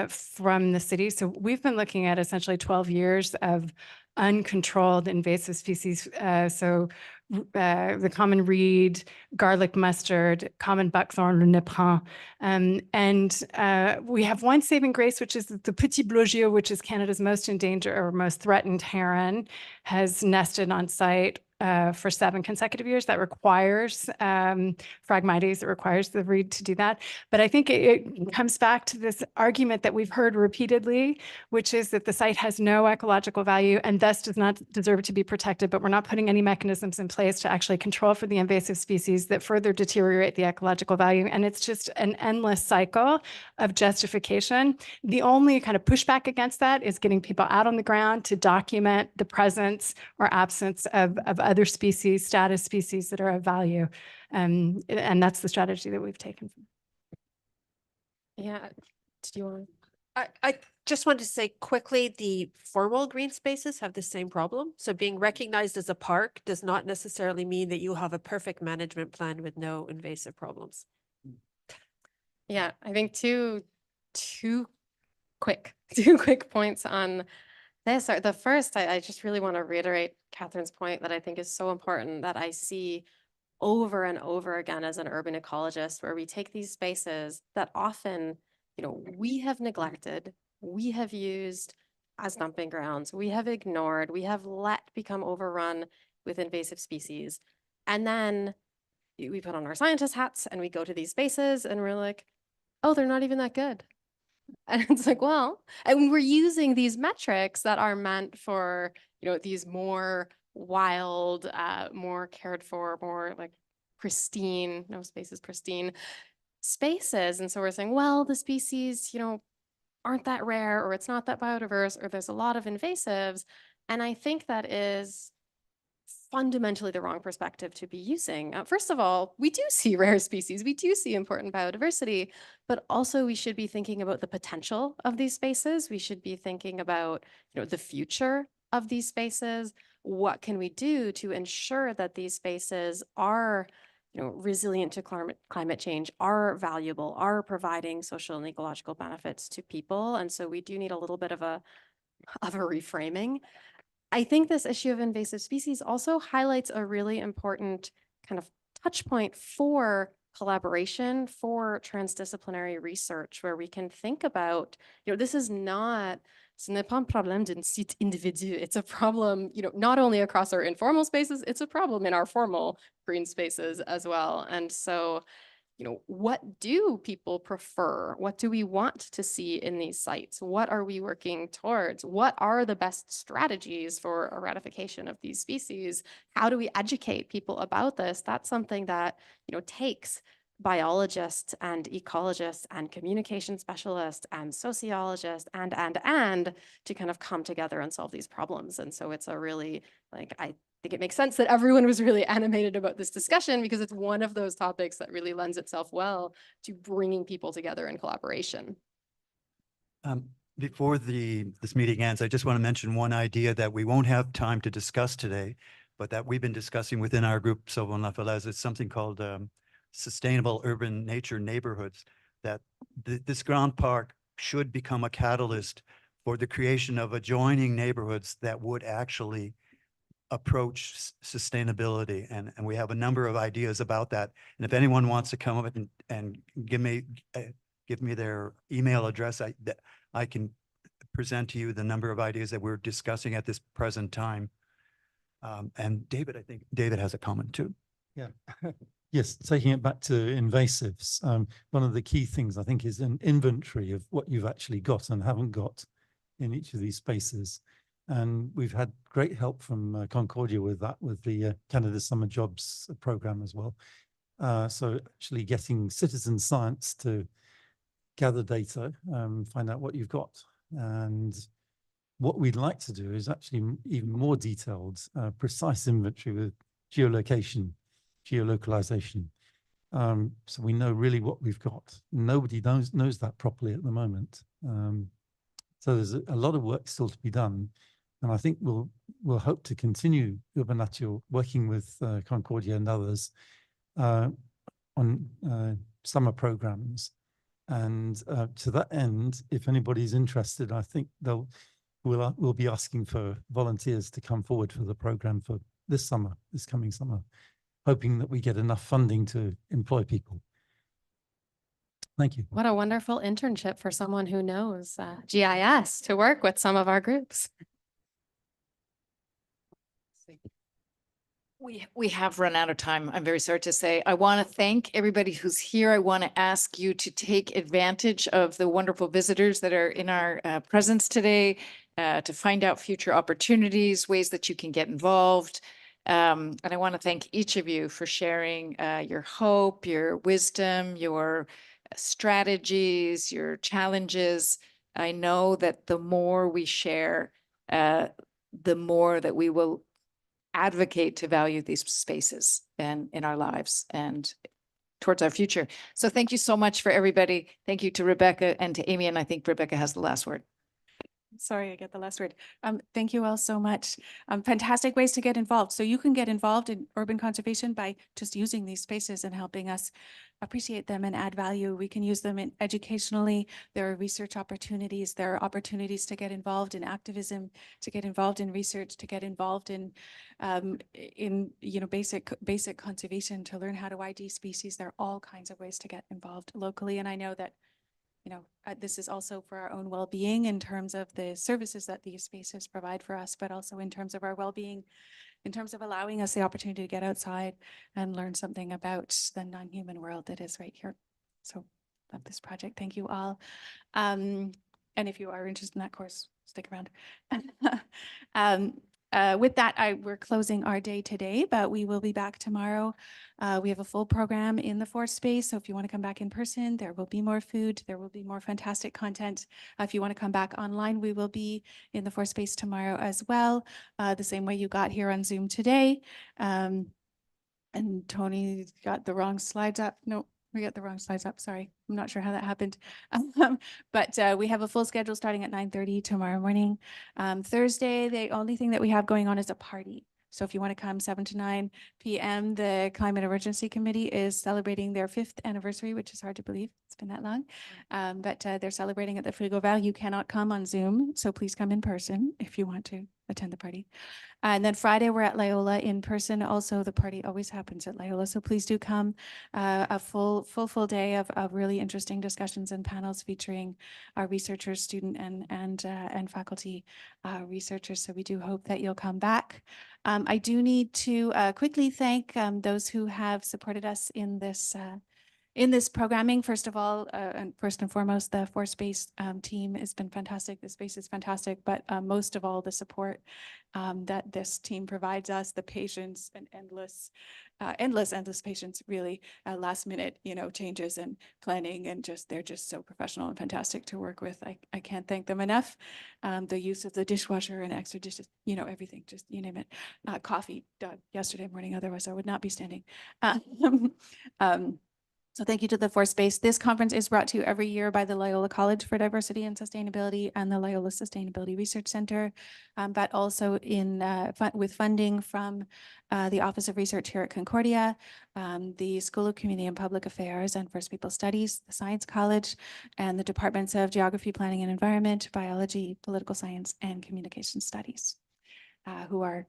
from the city. So we've been looking at essentially 12 years of uncontrolled invasive species. The common reed, garlic mustard, common buckthorn, le nipron. We have one saving grace, which is the petit blogio, which is Canada's most endangered or most threatened heron, has nested on site for 7 consecutive years. That requires Phragmites, it requires the reed to do that. But I think it comes back to this argument that we've heard repeatedly, which is that the site has no ecological value and thus does not deserve to be protected, but we're not putting any mechanisms in place to actually control for the invasive species that further deteriorate the ecological value. And it's just an endless cycle of justification. The only kind of pushback against that is getting people out on the ground to document the presence or absence of other species, status species that are of value. And that's the strategy that we've taken. Yeah. Did you want I just wanted to say quickly, the formal green spaces have the same problem. So being recognized as a park does not necessarily mean that you have a perfect management plan with no invasive problems. Yeah, I think two quick points on this. The first, I just really want to reiterate Catherine's point that I think is so important, that I see over and over again as an urban ecologist, where we take these spaces that often, we have neglected, we have used as dumping grounds, we have ignored, we have let become overrun with invasive species. And then we put on our scientist hats and we go to these spaces and we're like, oh, they're not even that good. And it's like, well, and we're using these metrics that are meant for, these more wild, more cared for, more like pristine, no space is pristine spaces. And so we're saying, well, the species, aren't that rare, or it's not that biodiverse, or there's a lot of invasives. And I think that is fundamentally the wrong perspective to be using. First of all, we do see rare species, we do see important biodiversity, but also we should be thinking about the potential of these spaces. We should be thinking about, the future of these spaces. What can we do to ensure that these spaces are, resilient to climate change, are valuable, are providing social and ecological benefits to people? And so we do need a little bit of a reframing. I think this issue of invasive species also highlights a really important kind of touch point for collaboration, for transdisciplinary research, where we can think about, this is not, ce n'est pas un problème d'un site individu. It's a problem, not only across our informal spaces, it's a problem in our formal green spaces as well. And so, what do people prefer? What do we want to see in these sites? What are we working towards? What are the best strategies for eradication of these species? How do we educate people about this? That's something that, takes biologists and ecologists and communication specialists and sociologists and to kind of come together and solve these problems. And so it's a really, I think it makes sense that everyone was really animated about this discussion, because it's one of those topics that really lends itself well to bringing people together in collaboration. Before this meeting ends, I just want to mention one idea that we won't have time to discuss today, but that we've been discussing within our group, Sauvons la Falaise. It's something called sustainable urban nature neighborhoods, that this Grand Park should become a catalyst for the creation of adjoining neighborhoods that would actually approach sustainability. And we have a number of ideas about that. And if anyone wants to come up and give me their email address, I can present to you the number of ideas that we're discussing at this present time. And David, I think David has a comment too. Yeah. Yes, taking it back to invasives, one of the key things I think is an inventory of what you've actually got and haven't got in each of these spaces. And we've had great help from Concordia with that, with the Canada Summer Jobs program as well. So actually getting citizen science to gather data, find out what you've got. And what we'd like to do is actually even more detailed, precise inventory with geolocation, geolocalization. So we know really what we've got. Nobody knows that properly at the moment. So there's a lot of work still to be done. And I think we'll hope to continue Urban Nature working with Concordia and others on summer programs. And to that end, if anybody's interested, I think we'll be asking for volunteers to come forward for the program for this summer, this coming summer, hoping that we get enough funding to employ people. Thank you. What a wonderful internship for someone who knows GIS to work with some of our groups. We have run out of time. I'm very sorry to say. I want to thank everybody who's here. I want to ask you to take advantage of the wonderful visitors that are in our presence today to find out future opportunities, ways that you can get involved. And I want to thank each of you for sharing your hope, your wisdom, your strategies, your challenges. I know that the more we share, the more that we will advocate to value these spaces and in our lives and towards our future. So thank you so much for everybody. Thank you to Rebecca and to Amy. And I think Rebecca has the last word. Sorry, I get the last word. Thank you all so much. Fantastic ways to get involved. So you can get involved in urban conservation by just using these spaces and helping us appreciate them and add value. We can use them educationally. There are research opportunities. There are opportunities to get involved in activism, to get involved in research, to get involved in basic conservation, to learn how to ID species. There are all kinds of ways to get involved locally. And I know that this is also for our own well-being in terms of the services that these spaces provide for us, but also in terms of our well-being, in terms of allowing us the opportunity to get outside and learn something about the non-human world that is right here. So love this project. Thank you all. And if you are interested in that course, stick around. With that, we're closing our day today, but we will be back tomorrow. We have a full program in the forest space. So if you want to come back in person, there will be more food. There will be more fantastic content. If you want to come back online, we will be in the forest space tomorrow as well, the same way you got here on Zoom today. And Tony got the wrong slides up. No, we got the wrong slides up. Sorry. I'm not sure how that happened. But we have a full schedule starting at 9:30 tomorrow morning. Thursday, the only thing that we have going on is a party. So if you want to come 7 to 9 p.m., the Climate Emergency Committee is celebrating their 5th anniversary, which is hard to believe. It's been that long. But they're celebrating at the Frigo Vert. You cannot come on Zoom, so please come in person if you want to attend the party. And then Friday, we're at Loyola in person. Also, the party always happens at Loyola, so please do come. A full day of really interesting discussions and panels featuring our researchers, student and faculty researchers. So we do hope that you'll come back. I do need to quickly thank those who have supported us in this programming. First of all, and first and foremost, the forest space team has been fantastic. The space is fantastic, but most of all, the support that this team provides us, the patience and endless patience, really last minute, changes and planning, and they're just so professional and fantastic to work with. I can't thank them enough. The use of the dishwasher and extra dishes, everything, just you name it. Coffee yesterday morning, otherwise I would not be standing. So thank you to the forest space. This conference is brought to you every year by the Loyola College for Diversity and Sustainability and the Loyola Sustainability Research Center, but also with funding from the Office of Research here at Concordia, the School of Community and Public Affairs and First People Studies, the Science College, and the Departments of Geography, Planning and Environment, Biology, Political Science, and Communication Studies. Who are,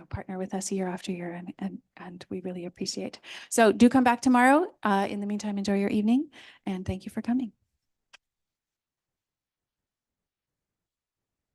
partner with us year after year, and we really appreciate. So do come back tomorrow. In the meantime, enjoy your evening, and thank you for coming.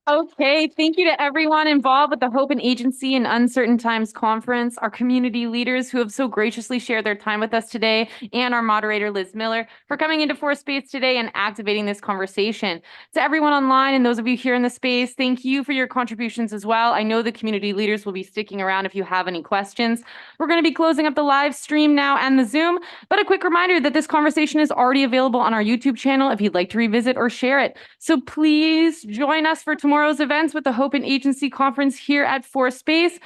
Okay, thank you to everyone involved with the Hope and Agency in Uncertain Times Conference, our community leaders who have so graciously shared their time with us today, and our moderator, Liz Miller, for coming into For Space today and activating this conversation. To everyone online and those of you here in the space, thank you for your contributions as well. I know the community leaders will be sticking around if you have any questions. We're going to be closing up the live stream now and the Zoom, but a quick reminder that this conversation is already available on our YouTube channel if you'd like to revisit or share it. So please join us for tomorrow's events with the Hope and Agency Conference here at For Space.